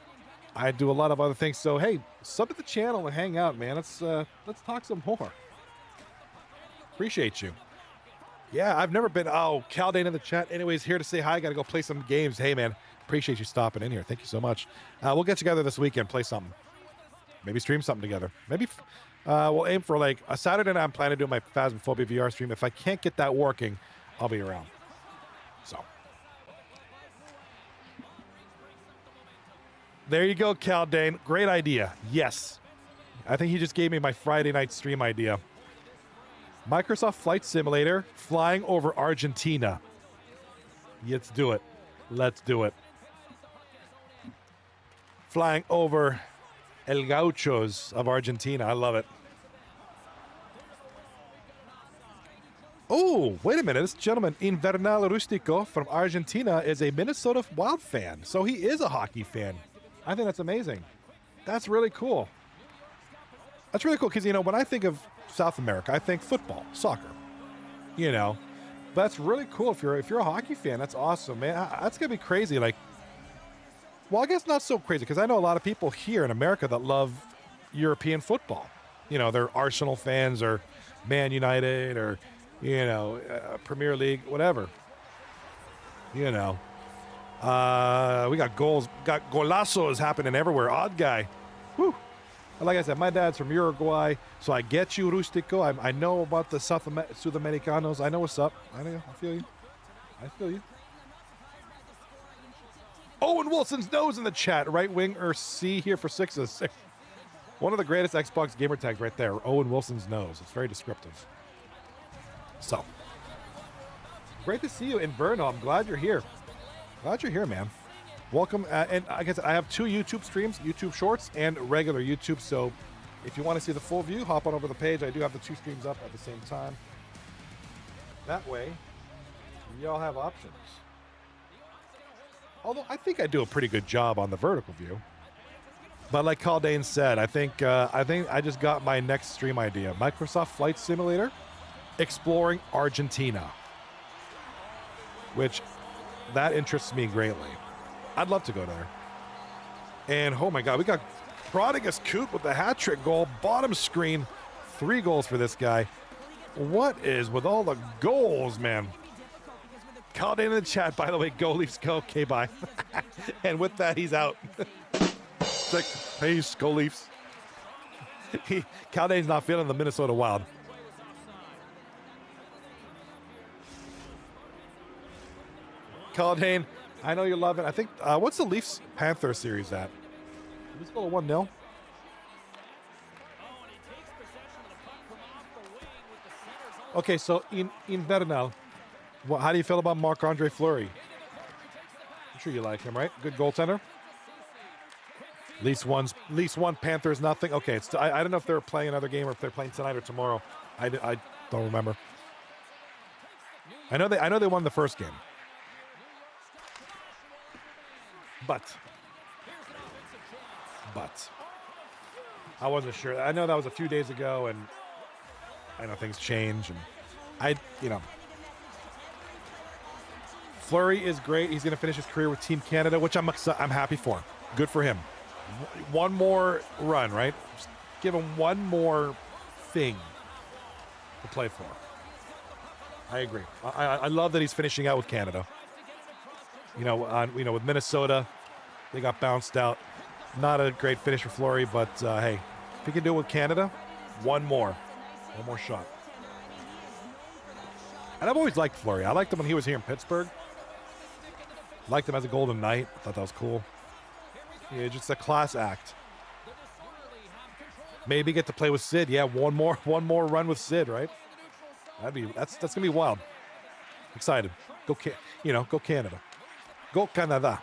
I do a lot of other things. So, hey, sub to the channel and hang out, man. Let's talk some more. Appreciate you. Yeah, I've never been. Oh, Caldane in the chat. Anyways, here to say hi. Got to go play some games. Hey, man, appreciate you stopping in here. Thank you so much. We'll get together this weekend, play something. Maybe stream something together. Maybe we'll aim for like a Saturday night. I'm planning to do my Phasmophobia VR stream. If I can't get that working, I'll be around. So. There you go, Caldane. Great idea. Yes. I think he just gave me my Friday night stream idea. Microsoft Flight Simulator flying over Argentina. Let's do it. Let's do it. Flying over El Gauchos of Argentina. I love it. Oh, wait a minute. This gentleman, Invernal Rustico from Argentina, is a Minnesota Wild fan. So he is a hockey fan. I think that's amazing. That's really cool. That's really cool because, you know, when I think of South America, I think football, soccer, you know. But that's really cool. If you're a hockey fan, that's awesome, man. That's going to be crazy. Like, well, I guess not so crazy because I know a lot of people here in America that love European football. You know, they're Arsenal fans or Man United or, you know, Premier League, whatever. You know. We got goals, got golazos happening everywhere. Odd guy. Whew. Like I said, my dad's from Uruguay, so I get you, Rustico. I know about the Sudamericanos. I know what's up. I feel you. I feel you. Owen Wilson's nose in the chat. Right winger C here for 6. One of the greatest Xbox gamer tags right there. Owen Wilson's nose. It's very descriptive. So, great to see you in Brno. I'm glad you're here. Glad you're here, man. Welcome. And like I said, I have 2 YouTube streams, YouTube Shorts and regular YouTube. So if you want to see the full view, hop on over the page. I do have the 2 streams up at the same time. That way, you all have options. Although I think I do a pretty good job on the vertical view. But like Caldane said, I think I just got my next stream idea. Microsoft Flight Simulator, exploring Argentina. Which, that interests me greatly. I'd love to go there. And oh my God, we got Prodigus Coot with the hat trick goal. Bottom screen, 3 goals for this guy. What is with all the goals, man? Called in the chat, by the way. Go Leafs, go. Okay, bye. And with that, he's out. It's like, peace, go Leafs. Caldane's not feeling the Minnesota Wild. Caldane, I know you love it. I think, what's the Leafs Panther series at? Let's go to 1-0. Okay, so in Invernal, how do you feel about Marc-Andre Fleury? I'm sure you like him, right? Good goaltender. Leafs one, Panthers nothing. Okay, I don't know if they're playing another game or if they're playing tonight or tomorrow. I don't remember. I know they won the first game. But I wasn't sure. I know that was a few days ago, and I know things change, and Fleury is great. He's going to finish his career with Team Canada, which I'm happy for. Good for him. One more run, right? Just give him one more thing to play for. I agree. I love that he's finishing out with Canada. With Minnesota, they got bounced out. Not a great finish for Fleury, but hey, if he can do it with Canada, one more shot. And I've always liked Fleury. I liked him when he was here in Pittsburgh. Liked him as a Golden Knight. I thought that was cool. Yeah, just a class act. Maybe get to play with Sid. Yeah, one more run with Sid, right? That's gonna be wild. Excited. Go Canada. Go Canada.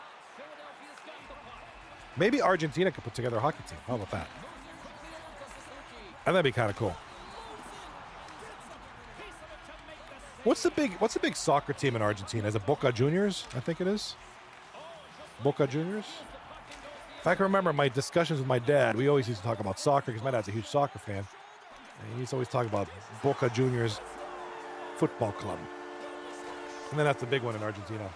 Maybe Argentina could put together a hockey team. How about that? And that'd be kind of cool. What's the big soccer team in Argentina? Is it Boca Juniors? I think it is. Boca Juniors? If I can remember my discussions with my dad, we always used to talk about soccer because my dad's a huge soccer fan. And he used to always talk about Boca Juniors Football Club. And then that's the big one in Argentina.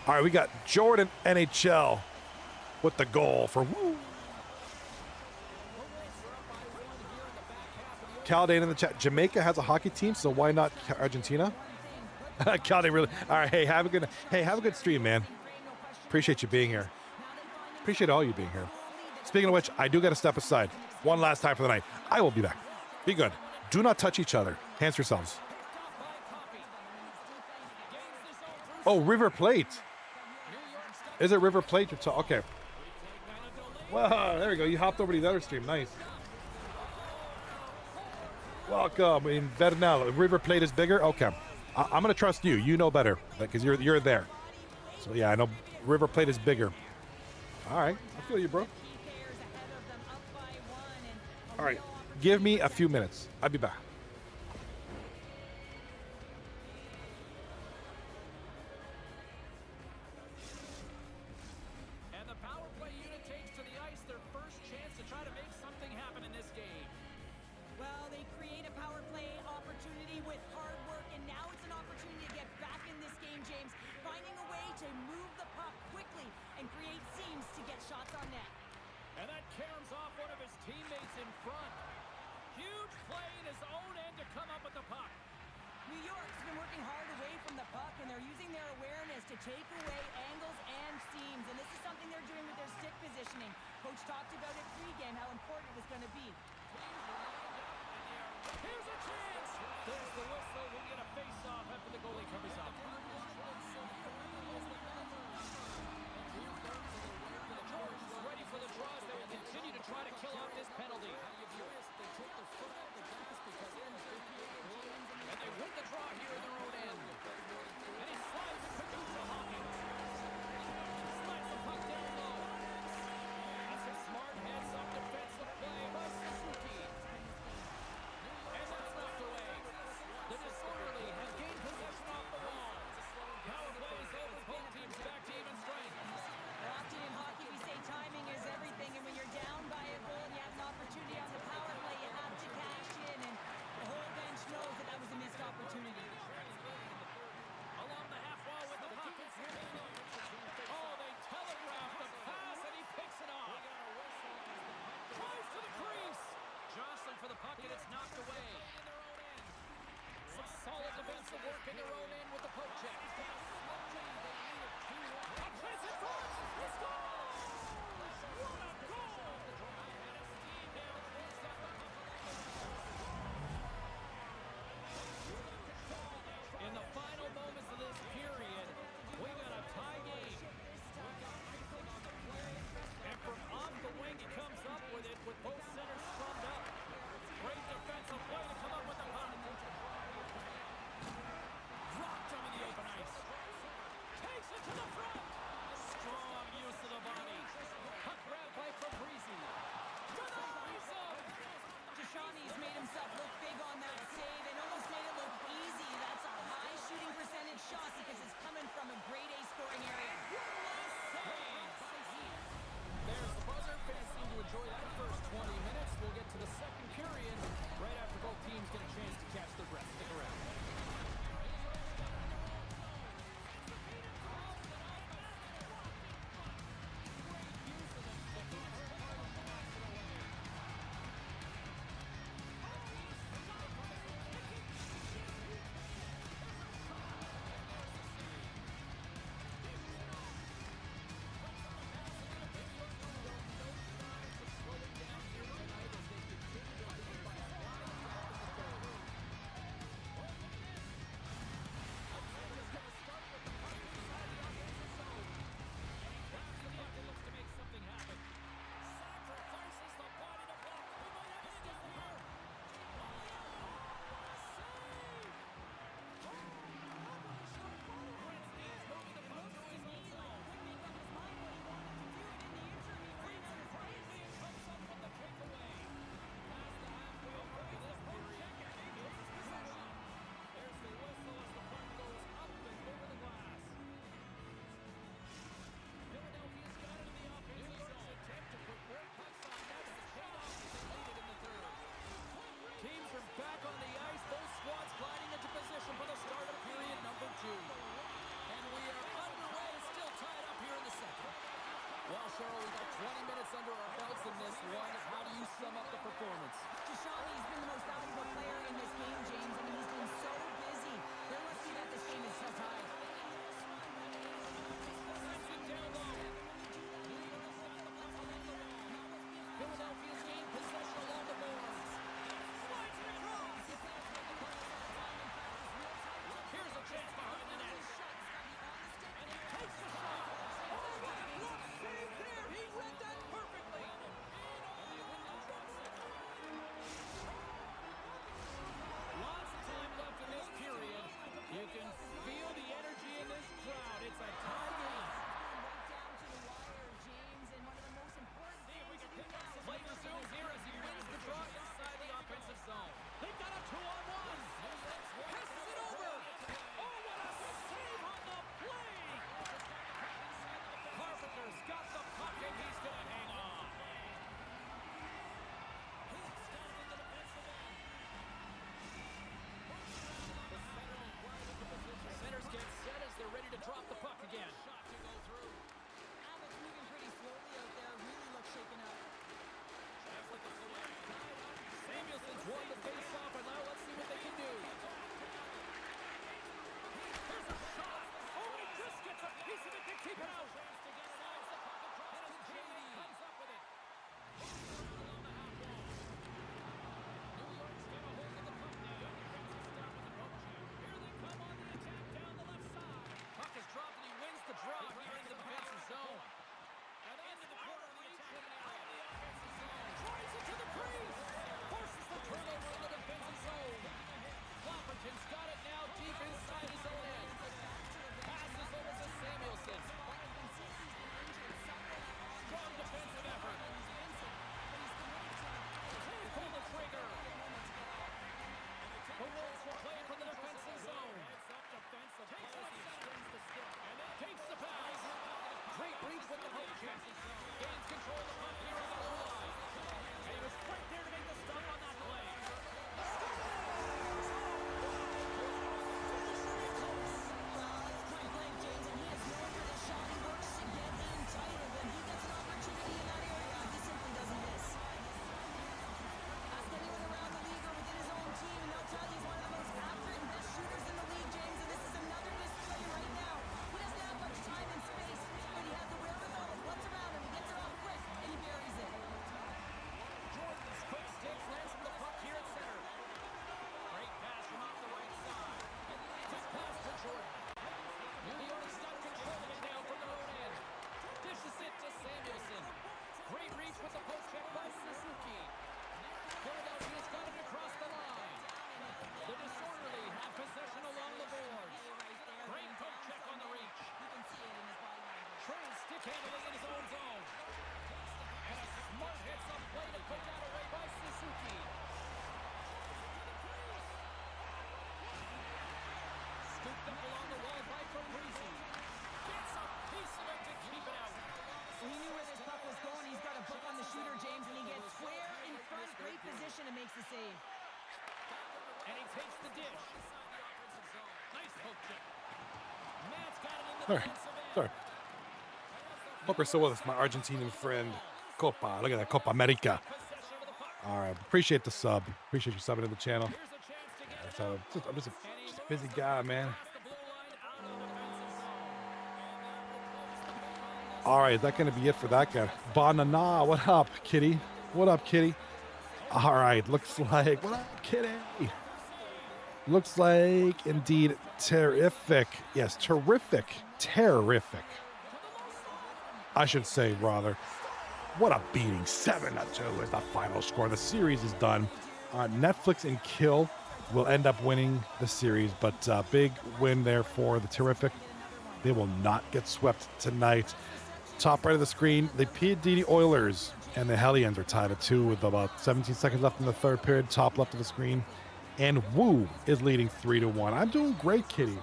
All right, we got Jordan NHL with the goal for woo. Caldane in the chat. Jamaica has a hockey team, so why not Argentina? Caldane really. All right, hey, have a good stream, man. Appreciate you being here. Appreciate all you being here. Speaking of which, I do got to step aside one last time for the night. I will be back. Be good. Do not touch each other. Hands yourselves. Oh, River Plate. Is it River Plate? Okay. Wow, there we go. You hopped over to the other stream. Nice. Welcome in Vernal. River Plate is bigger? Okay. I'm going to trust you. You know better because you're there. So, yeah, I know River Plate is bigger. All right. I feel you, bro. All right. Give me a few minutes. I'll be back. And the power play unit takes to the ice their first chance to try to make something happen in this game. Well, they create a power play opportunity with hard work, and now it's an opportunity to get back in this game, James. Finding a way to move the puck quickly and create seams to get shots on net. And that caroms off one of his teammates in front. Huge play in his own end to come up with the puck. New York's been working hard away from the puck, and they're using their awareness to take away angles and seams. And this is something they're doing with their stick positioning. Coach talked about it pregame, how important it was going to be. Here's a chance. There's the whistle. We'll get a face-off after the goalie covers up. Ready for the draws. They will continue to try to kill off this penalty. And they win the draw here in their own end. And he slides it quickly to Hawkins. Slides the puck down low. That's a smart heads-up defensive play by Suzuki. And that's knocked away. The Disorderly have gained possession off the wall. all the defensive work in their own end with the poke check. A chance at first. He scores! What a goal! In the final moments of this period, we got a tie game. And from off the wing, he comes up with it with both centers strummed up. Great defensive play to come up with the puck. Dropped him in the open ice. Takes it to the front. Strong use of the body. Puck grab by Fabrizi. Denies him. Johnny's made himself look big on that save and almost made it look easy. That's a high shooting percentage shot because it's coming from a grade A scoring area. There's the buzzer. Fans seem to enjoy that first 20 minutes. We'll get to the second period right after both teams get a chance to catch their breath. Stick around. Teams are back on the ice. Both squads gliding into position for the start of period number 2. And we are underway. Still tied up here in the second. Well, Cheryl, we've got 20 minutes under our belts in this one. How do you sum up the performance? Johnny's been the most valuable player in this game, James. I mean, he's been so busy. There must be that this game is so tied. Philadelphia's gained possession along the boards. Slides it across. Here's a chance behind the net. And he takes the shot. Oh, what a block save there. He read that perfectly. Lots of handling in his own zone. And a smart heads-up play to put that away by Suzuki. Scooped up along the wall by Parisi. Gets a piece of it to keep it out. He knew where this puck was going. He's got a book on the shooter, James, and he gets square in front. Great position and makes the save. And he takes the dish. Nice poke check. Matt's got it in the Sorry. defensive end. Sorry. Hope you're still with us, my Argentinian friend. Copa. Look at that. Copa America. Possession of the puck. All right. Appreciate the sub. Appreciate you subbing to the channel. Here's a chance to get it. So I'm just a busy guy, man. The blue line out of the defensive zone. All right. Is that going to be it for that guy? Banana. What up, kitty? What up, kitty? All right. Looks like. What up, kitty? Looks like indeed terrific. Yes, terrific. Terrific. I should say, rather. What a beating. 7-2 is the final score. The series is done. Netflix and Kill will end up winning the series, but big win there for the Terrific. They will not get swept tonight. Top right of the screen, the Diddy Oilers and the Hellions are tied at 2 with about 17 seconds left in the third period. Top left of the screen. And WOOOOO is leading 3-1. I'm doing great, kitty.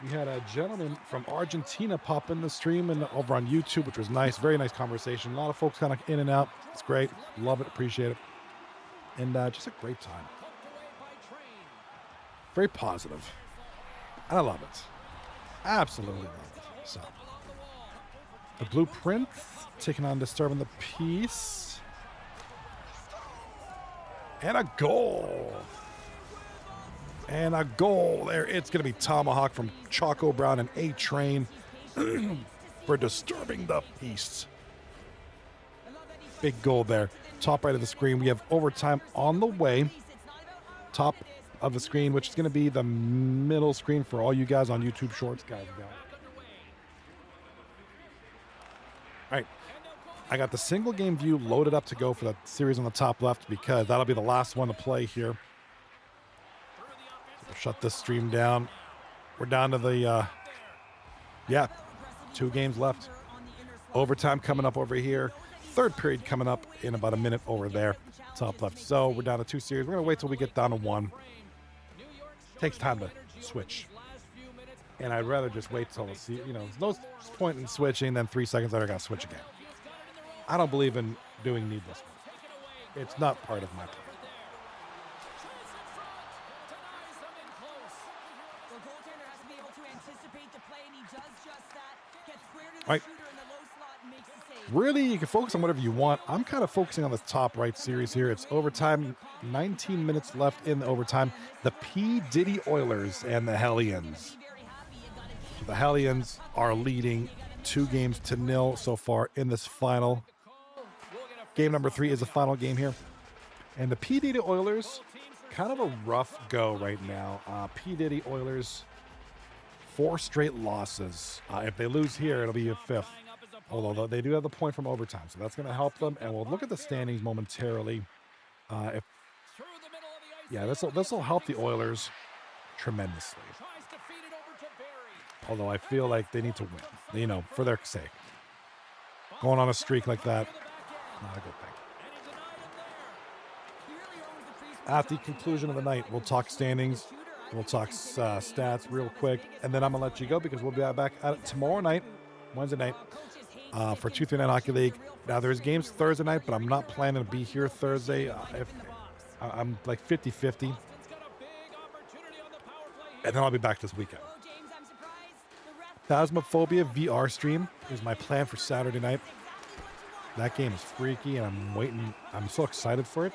We had a gentleman from Argentina pop in the stream and over on YouTube, which was nice. Very nice conversation. A lot of folks kind of in and out. It's great. Love it. Appreciate it. And just a great time. Very positive. And I love it. Absolutely love it. So, the Blueprint taking on Disturbing the Peace. And a goal. And a goal there. It's going to be Tomahawk from Choco Brown and A-Train for Disturbing the Peace. Big goal there. Top right of the screen. We have overtime on the way. Top of the screen, which is going to be the middle screen for all you guys on YouTube Shorts. Guys, all right. I got the single game view loaded up to go for the series on the top left because that'll be the last one to play here. So we'll shut this stream down. We're down to the, 2 games left. Overtime coming up over here. Third period coming up in about a minute over there. Top left. So we're down to 2 series. We're going to wait till we get down to 1. Takes time to switch. And I'd rather just wait till see, there's no point in switching, then 3 seconds later I got to switch again. I don't believe in doing needless work. It's not part of my plan. Right. Really, you can focus on whatever you want. I'm kind of focusing on the top right series here. It's overtime, 19 minutes left in the overtime. The P. Diddy Oilers and the Hellions. So the Hellions are leading 2-0 so far in this final. Game number 3 is the final game here. And the P. Diddy Oilers, kind of a rough go right now. P. Diddy Oilers, 4 straight losses. If they lose here, it'll be a 5th. Although they do have the point from overtime, so that's going to help them. And we'll look at the standings momentarily. This will help the Oilers tremendously. Although I feel like they need to win, for their sake. Going on a streak like that, not a good thing. At the conclusion of the night, we'll talk standings. We'll talk stats real quick, and then I'm going to let you go because we'll be back at it tomorrow night, Wednesday night, for 239 Hockey League. Now, there's games Thursday night, but I'm not planning to be here Thursday. If I'm like 50-50. And then I'll be back this weekend. Phasmophobia VR stream is my plan for Saturday night. That game is freaky, and I'm waiting. I'm so excited for it.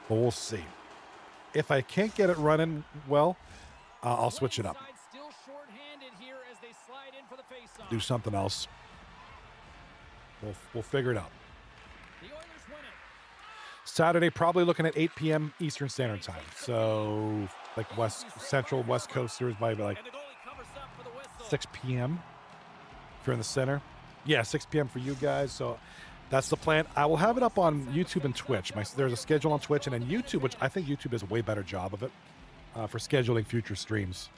But we'll see. If I can't get it running well, I'll switch it up. Do something else. We'll figure it out. Saturday, probably looking at 8 p.m. Eastern Standard Time. So, like Central West Coasters by like 6 p.m. if you're in the center. Yeah, 6 p.m. for you guys. So that's the plan. I will have it up on YouTube and Twitch. There's a schedule on Twitch and then YouTube, which I think YouTube does a way better job of it for scheduling future streams.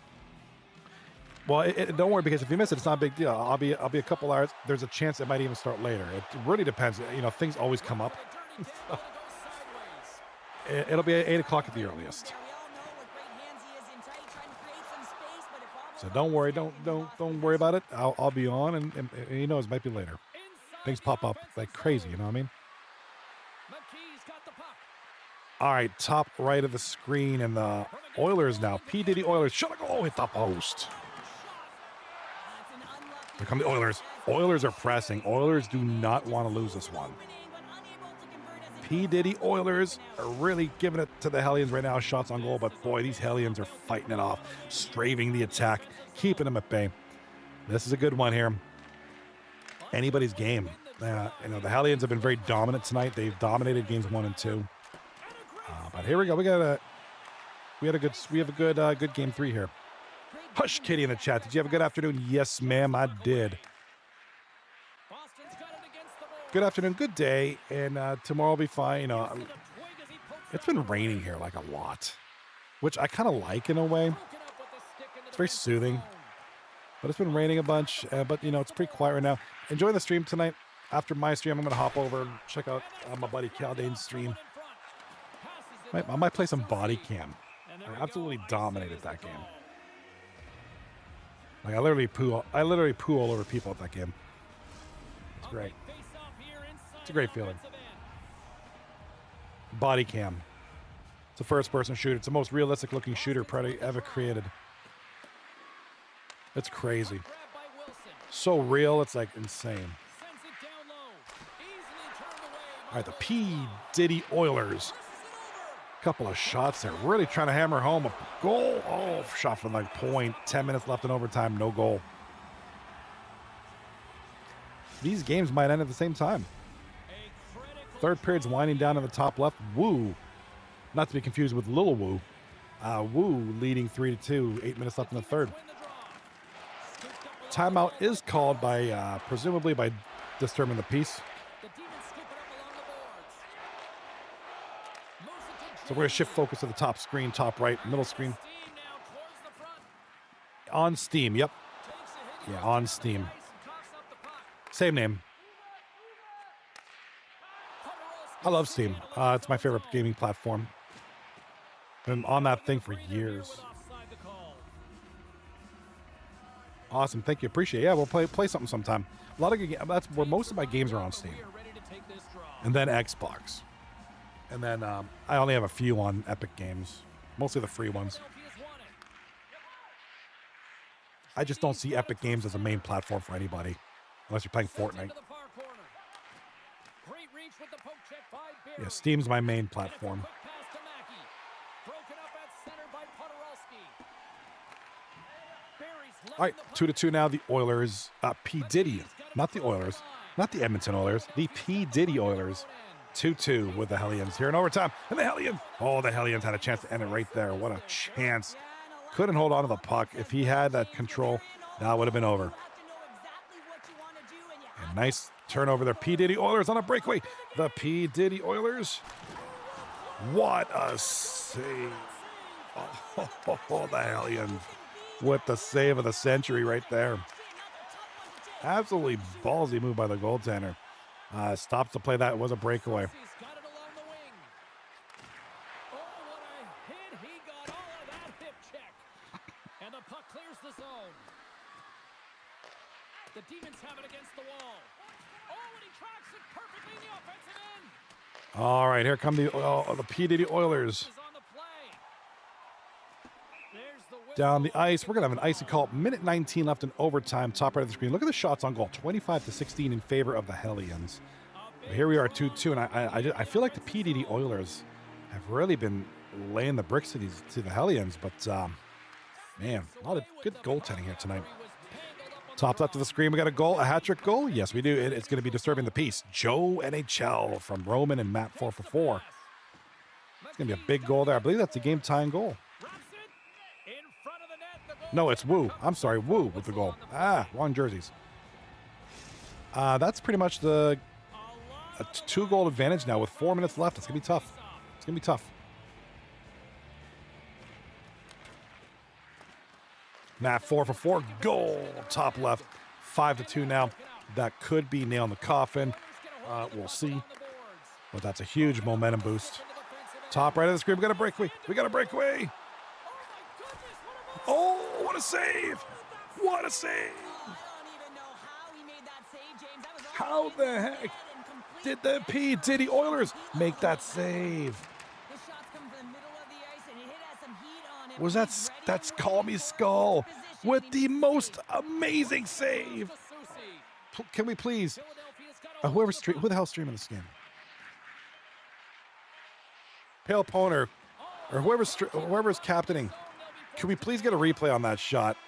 Well, don't worry, because if you miss it, it's not a big deal. I'll be a couple hours. There's a chance it might even start later. It really depends. You know, things always come up. It'll be at 8 o'clock at the earliest. So don't worry. Don't worry about it. I'll be on, and you know, it might be later. Things pop up like crazy. You know what I mean? All right, top right of the screen, and the Oilers now. P. Diddy Oilers. Shot a goal, hit the post. Here come the Oilers. Oilers are pressing. Oilers do not want to lose this one. P. Diddy Oilers are really giving it to the Hellions right now. Shots on goal, but boy, these Hellions are fighting it off, straving the attack, keeping them at bay. This is a good one here. Anybody's game. You know, the Hellions have been very dominant tonight. They've dominated games 1 and 2. But here we go. We have a good game 3 here. Hush Kitty in the chat. Did you have a good afternoon? Yes, ma'am, I did. Good afternoon, good day, and tomorrow will be fine. You know, it's been raining here like a lot, which I kind of like in a way. It's very soothing, but it's been raining a bunch. But you know, it's pretty quiet right now. Enjoy the stream tonight. After my stream, I'm gonna hop over and check out my buddy Caldane's stream. I might play some body cam. I absolutely dominated that game. Like I literally poo all over people at that game. It's great. It's a great feeling. Body cam. It's a first-person shooter. It's the most realistic-looking shooter Predator ever created. It's crazy. So real, it's like insane. All right, the P. Diddy Oilers. Couple of shots there. Really trying to hammer home a goal. Oh, shot from like point. 10 minutes left in overtime. No goal. These games might end at the same time. Third period's winding down in the top left. Woo. Not to be confused with Lil Woo. Woo leading 3-2. 8 minutes left in the third. Timeout is called by, presumably by disturbing the peace. So we're going to shift focus to the top screen, top right, middle screen. On Steam, yep. Yeah, on Steam. Same name. I love Steam. It's my favorite gaming platform. Been on that thing for years. Awesome, thank you, appreciate it. Yeah, we'll play something sometime. A lot of that's where most of my games are on Steam. And then Xbox. And then I only have a few on Epic Games, mostly the free ones. I just don't see Epic Games as a main platform for anybody, unless you're playing Fortnite. Yeah, Steam's my main platform. All right, 2-2 now. The Oilers, P. Diddy, not the Oilers, not the Edmonton Oilers, the P. Diddy Oilers. 2-2 with the Hellions here in overtime. And the Hellions, the Hellions had a chance to end it right there. What a chance. Couldn't hold on to the puck. If he had that control, that would have been over. And nice turnover there. P. Diddy Oilers on a breakaway. The P. Diddy Oilers. What a save. Oh, the Hellions with the save of the century right there. Absolutely ballsy move by the goaltender. Stops to play that. It was a breakaway. And the puck clears the zone. The Demons have it against the wall. Oh, and he tracks it perfectly in the offensive end. All right, here come the P. Diddy Oilers. Down the ice. We're going to have an icy call. Minute 19 left in overtime. Top right of the screen. Look at the shots on goal. 25-16 in favor of the Hellions. But here we are, 2-2. And I feel like the P. Diddy Oilers have really been laying the bricks to the Hellions. But, man, a lot of good goaltending here tonight. Top left of the screen. We got a goal. A hat-trick goal? Yes, we do. It's going to be disturbing the peace. Joe NHL from Roman and Matt 4-for-4. It's going to be a big goal there. I believe that's a game-tying goal. No, it's Woo. I'm sorry, Woo with the goal. Wrong jerseys. That's pretty much a 2-goal advantage now with 4 minutes left. It's going to be tough. It's going to be tough. Matt 4 for 4. Goal. Top left. 5-2 now. That could be nail in the coffin. We'll see. But that's a huge momentum boost. Top right of the screen. We got a breakaway. We got a breakaway. Oh, what a save. What a save. I don't even know how he made that save, James. That was How the heck did the P. Diddy Oilers make that save? The shots come from the middle of the ice, and it has some heat on it. Was that's Call Me Skull with the most amazing save. Can we please, who the hell's streaming this game? Pale Poner, or whoever's captaining, can we please get a replay on that shot?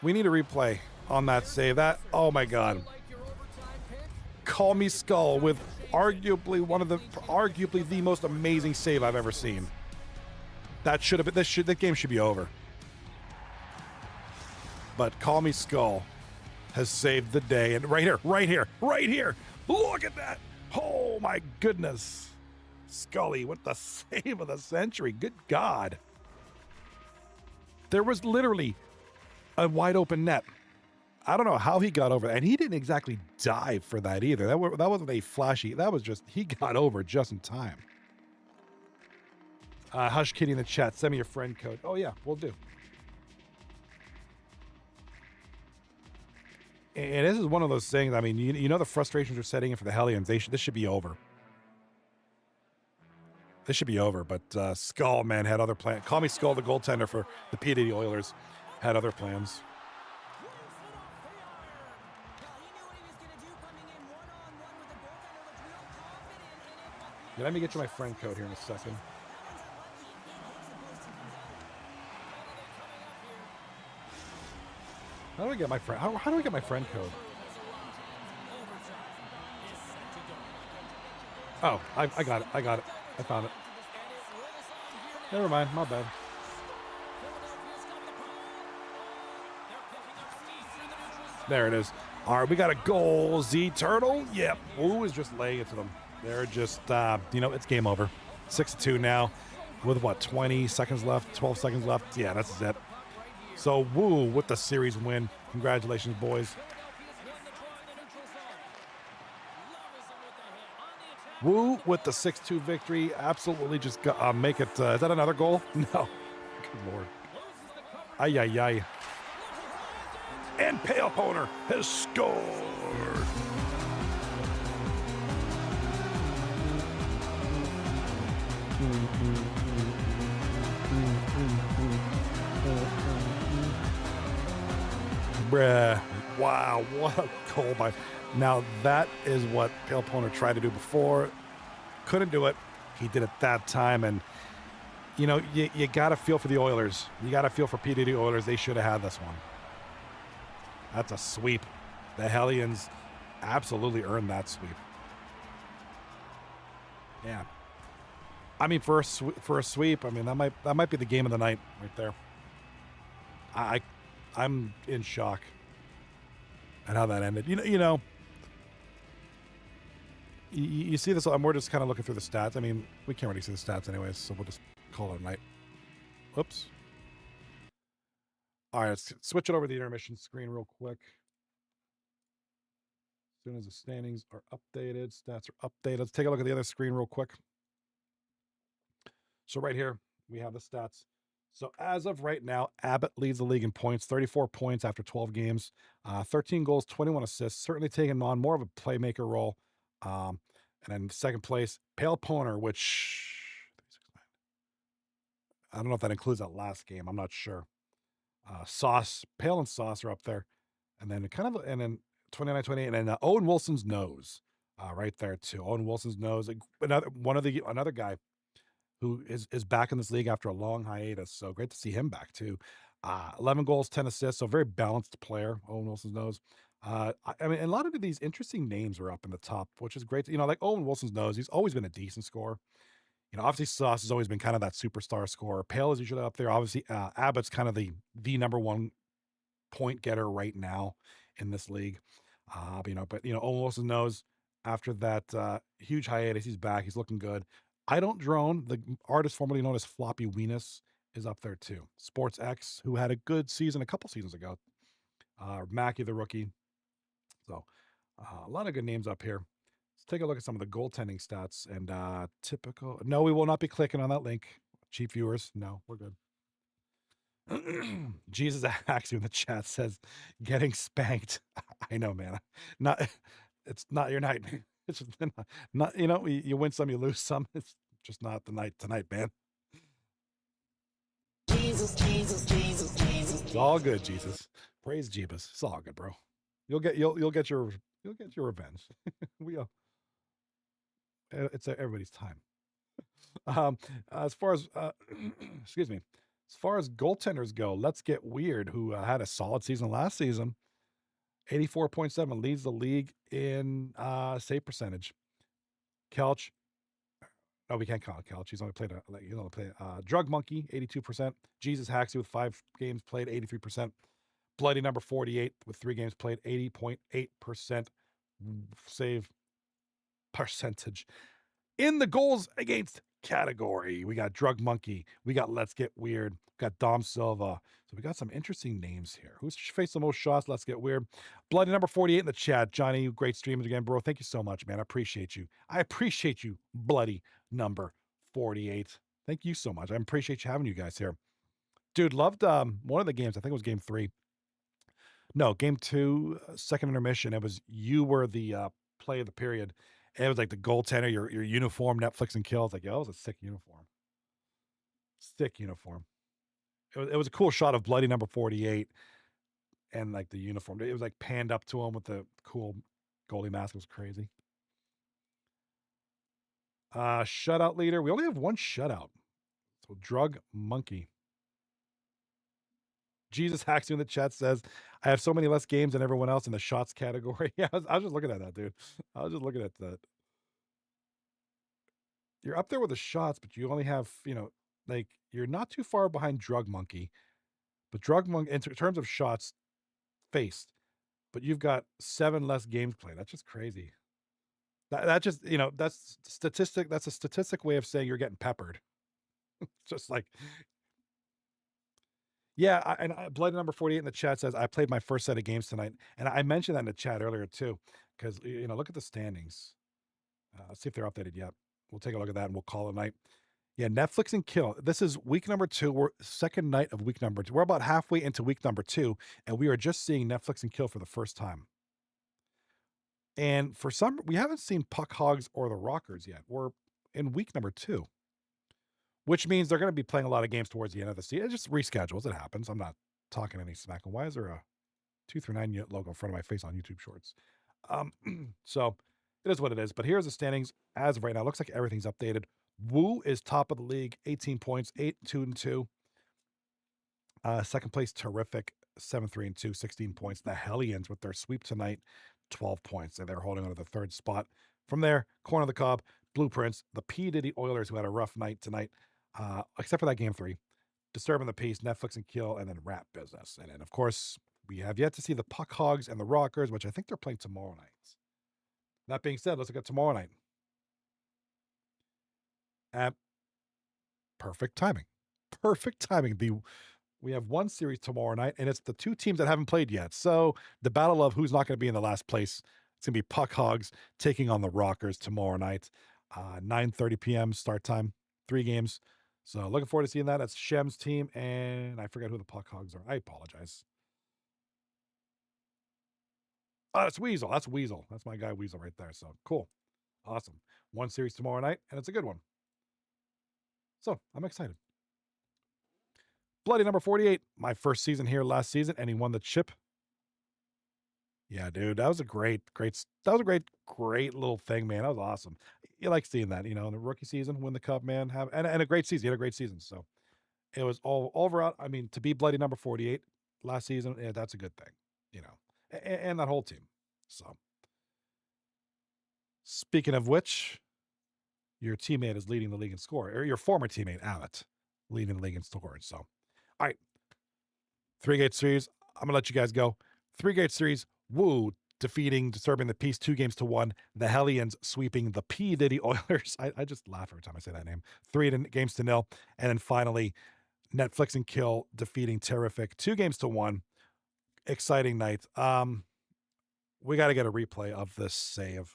We need a replay on that save. That, oh my God. Call Me Skull with arguably the most amazing save I've ever seen. That should have been, that game should be over. But Call Me Skull has saved the day. And right here. Look at that. Oh my goodness. Scully with the save of the century. Good God. There was literally a wide open net. I don't know how he got over, and he didn't exactly dive for that either. That wasn't a flashy. That was just, he got over just in time. Hush Kitty in the chat. Send me your friend code. Oh yeah, we'll do. And this is one of those things. I mean, you know the frustrations are setting in for the Hellions. This should be over. This should be over. But Skull, man, had other plans. Call Me Skull, the goaltender for the P. Diddy Oilers, had other plans. Yeah, let me get you my friend code here in a second. How do I get my friend? How do I get my friend code? Oh, I got it. I found it. Never mind. My bad. There it is. All right, we got a goal. Z Turtle. Yep. Woo is just laying it to them. They're just, it's game over. 6-2 now with what, 20 seconds left, 12 seconds left. Yeah, that's it. So Woo with the series win. Congratulations, boys. Woo with the 6-2 victory. Absolutely just make it. Is that another goal? No. Good Lord. Ay, ay, ay. And Pale Poner has scored. Bruh. Wow, what a goal by. Now that is what Pale Poner tried to do before. Couldn't do it. He did it that time. And, you got to feel for the Oilers. You got to feel for P. Diddy Oilers. They should have had this one. That's a sweep. The Hellions absolutely earned that sweep. Yeah. I mean, for a sweep, I mean, that might be the game of the night right there. I'm in shock at how that ended. You see this, we're just kind of looking through the stats. I mean, we can't really see the stats anyways, so we'll just call it a night. Whoops. All right, let's switch it over to the intermission screen real quick. As soon as the standings are updated, stats are updated. Let's take a look at the other screen real quick. So right here, we have the stats. So as of right now, Abbott leads the league in points, 34 points after 12 games, 13 goals, 21 assists, certainly taking on more of a playmaker role. And then second place, Pale Poner, which I don't know if that includes that last game. I'm not sure. Sauce, Pale and Sauce are up there. And then 29, 28, and then Owen Wilson's nose right there too. Owen Wilson's nose, another guy who is back in this league after a long hiatus. So great to see him back too. 11 goals, 10 assists. So very balanced player, Owen Wilson's nose. I mean, a lot of these interesting names are up in the top, which is great. Like Owen Wilson's nose, he's always been a decent scorer. Obviously Sauce has always been kind of that superstar scorer. Pale is usually up there. Obviously, Abbott's kind of the number one point getter right now in this league. But Owen Wilson knows after that huge hiatus, he's back. He's looking good. I Don't Drone, the artist formerly known as Floppy Weenus, is up there too. Sports X, who had a good season a couple seasons ago. Mackey, the rookie. So a lot of good names up here. Let's take a look at some of the goaltending stats and typical. No, we will not be clicking on that link. Cheap viewers. No, we're good. Jesus Axie in the chat says, getting spanked. I know, man. Not, it's not your night. It's just not, you know, you win some, you lose some. It's just not the night tonight, man. Jesus, Jesus, Jesus, Jesus. It's all good, Jesus. Praise Jeebus. It's all good, bro. You'll get your revenge. We it's everybody's time. As far as excuse me, as far as goaltenders go, let's get weird. Who had a solid season last season. 84.7 leads the league in save percentage. Kelch. No, we can't call it Kelch. He's only played Drug Monkey, 82%. Jesus Haxie with 5 games played, 83%. Bloody number 48 with 3 games played, 80.8% save percentage. In the goals against category, we got Drug Monkey. We got Let's Get Weird. We got Dom Silva. So we got some interesting names here. Who's faced the most shots? Let's get weird. Bloody number 48 in the chat. Johnny, great streaming again, bro. Thank you so much, man. I appreciate you. I appreciate you, Bloody number 48. Thank you so much. I appreciate you having you guys here. Dude, loved one of the games. I think it was game 3. No, game 2, second intermission. It was you were the play of the period. And it was like the goaltender, your uniform, Netflix and kills. Like, yo, it was a sick uniform. Sick uniform. It was a cool shot of Bloody number 48 and like the uniform. It was like panned up to him with the cool goalie mask. It was crazy. Shutout leader. We only have one shutout. So Drug Monkey. Jesus Haxu in the chat says, I have so many less games than everyone else in the shots category. Yeah, I was just looking at that, dude. I was just looking at that. You're up there with the shots, but you only have, like, you're not too far behind Drug Monkey. But Drug Monkey, in terms of shots faced, but you've got 7 less games played. That's just crazy. That just, that's statistic. That's a statistic way of saying you're getting peppered. Just like, yeah. Blood number 48 in the chat says, I played my first set of games tonight. And I mentioned that in the chat earlier too, because, look at the standings. Let's see if they're updated yet. We'll take a look at that and we'll call it a night. Yeah, Netflix and Kill. This is week number 2. We're second night of week number 2. We're about halfway into week number 2, and we are just seeing Netflix and Kill for the first time. And for some, we haven't seen Puck Hogs or the Rockers yet. We're in week number 2, which means they're going to be playing a lot of games towards the end of the season. It just reschedules. It happens. I'm not talking any smack. And why is there a 239 logo in front of my face on YouTube Shorts? So it is what it is. But here's the standings as of right now. It looks like everything's updated. Woo is top of the league, 18 points, 8-2-2. Second place, Tarrific, 7-3-2, 16 points. The Hellions with their sweep tonight, 12 points, and they're holding on to the 3rd spot. From there, corner of the cob, Blueprints, the P. Diddy Oilers, who had a rough night tonight, except for that game 3. Disturbing the Peace, Netflix and Kill, and then Rap Business. And then, of course, we have yet to see the Puck Hogs and the Rockers, which I think they're playing tomorrow night. That being said, let's look at tomorrow night. At perfect timing. Perfect timing. We have one series tomorrow night, and it's the 2 teams that haven't played yet. So the battle of who's not going to be in the last place. It's going to be Puck Hogs taking on the Rockers tomorrow night. 9:30 p.m. start time. 3 games. So looking forward to seeing that. That's Shem's team, and I forget who the Puck Hogs are. I apologize. Oh, that's Weasel. That's Weasel. That's my guy Weasel right there. So cool. Awesome. One series tomorrow night, and it's a good one. So I'm excited. Bloody number 48. My first season here last season, and he won the chip. Yeah, dude, that was a great little thing, man. That was awesome. You like seeing that, in the rookie season, win the cup, man. And a great season. He had a great season. So it was all overall. I mean, to be bloody number 48 last season, yeah, that's a good thing, and that whole team. So speaking of which, your teammate is leading the league in score, or your former teammate, Alec, leading the league in score. So, all right. 3-gate series. I'm going to let you guys go. 3-gate series. Woo defeating, disturbing the Peace 2-1. The Hellions sweeping the P. Diddy Oilers. I just laugh every time I say that name. 3 games to 0. And then finally, Netflix and Kill defeating Tarrific 2-1. Exciting night. We got to get a replay of this save.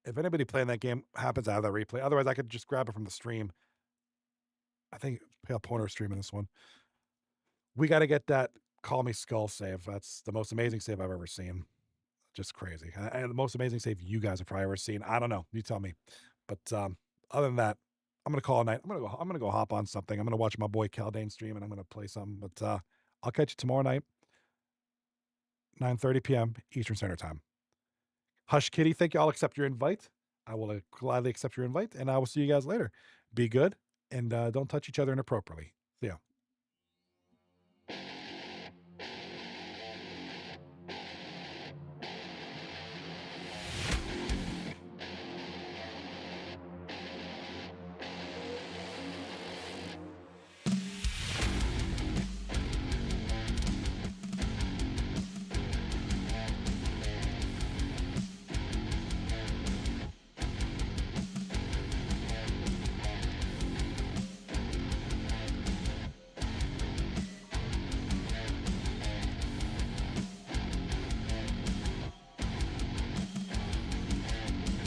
If anybody playing that game happens to have that replay, otherwise I could just grab it from the stream. I think Pale Pointer streaming this one. We got to get that Call Me Skull save. That's the most amazing save I've ever seen. Just crazy. And the most amazing save you guys have probably ever seen. I don't know. You tell me. But other than that, I'm gonna call it a night. I'm gonna go hop on something. I'm gonna watch my boy Caldane stream and I'm gonna play something. But I'll catch you tomorrow night, 9:30 p.m. Eastern Standard Time. Hush Kitty, thank you. I'll accept your invite. I will gladly accept your invite, and I will see you guys later. Be good and don't touch each other inappropriately.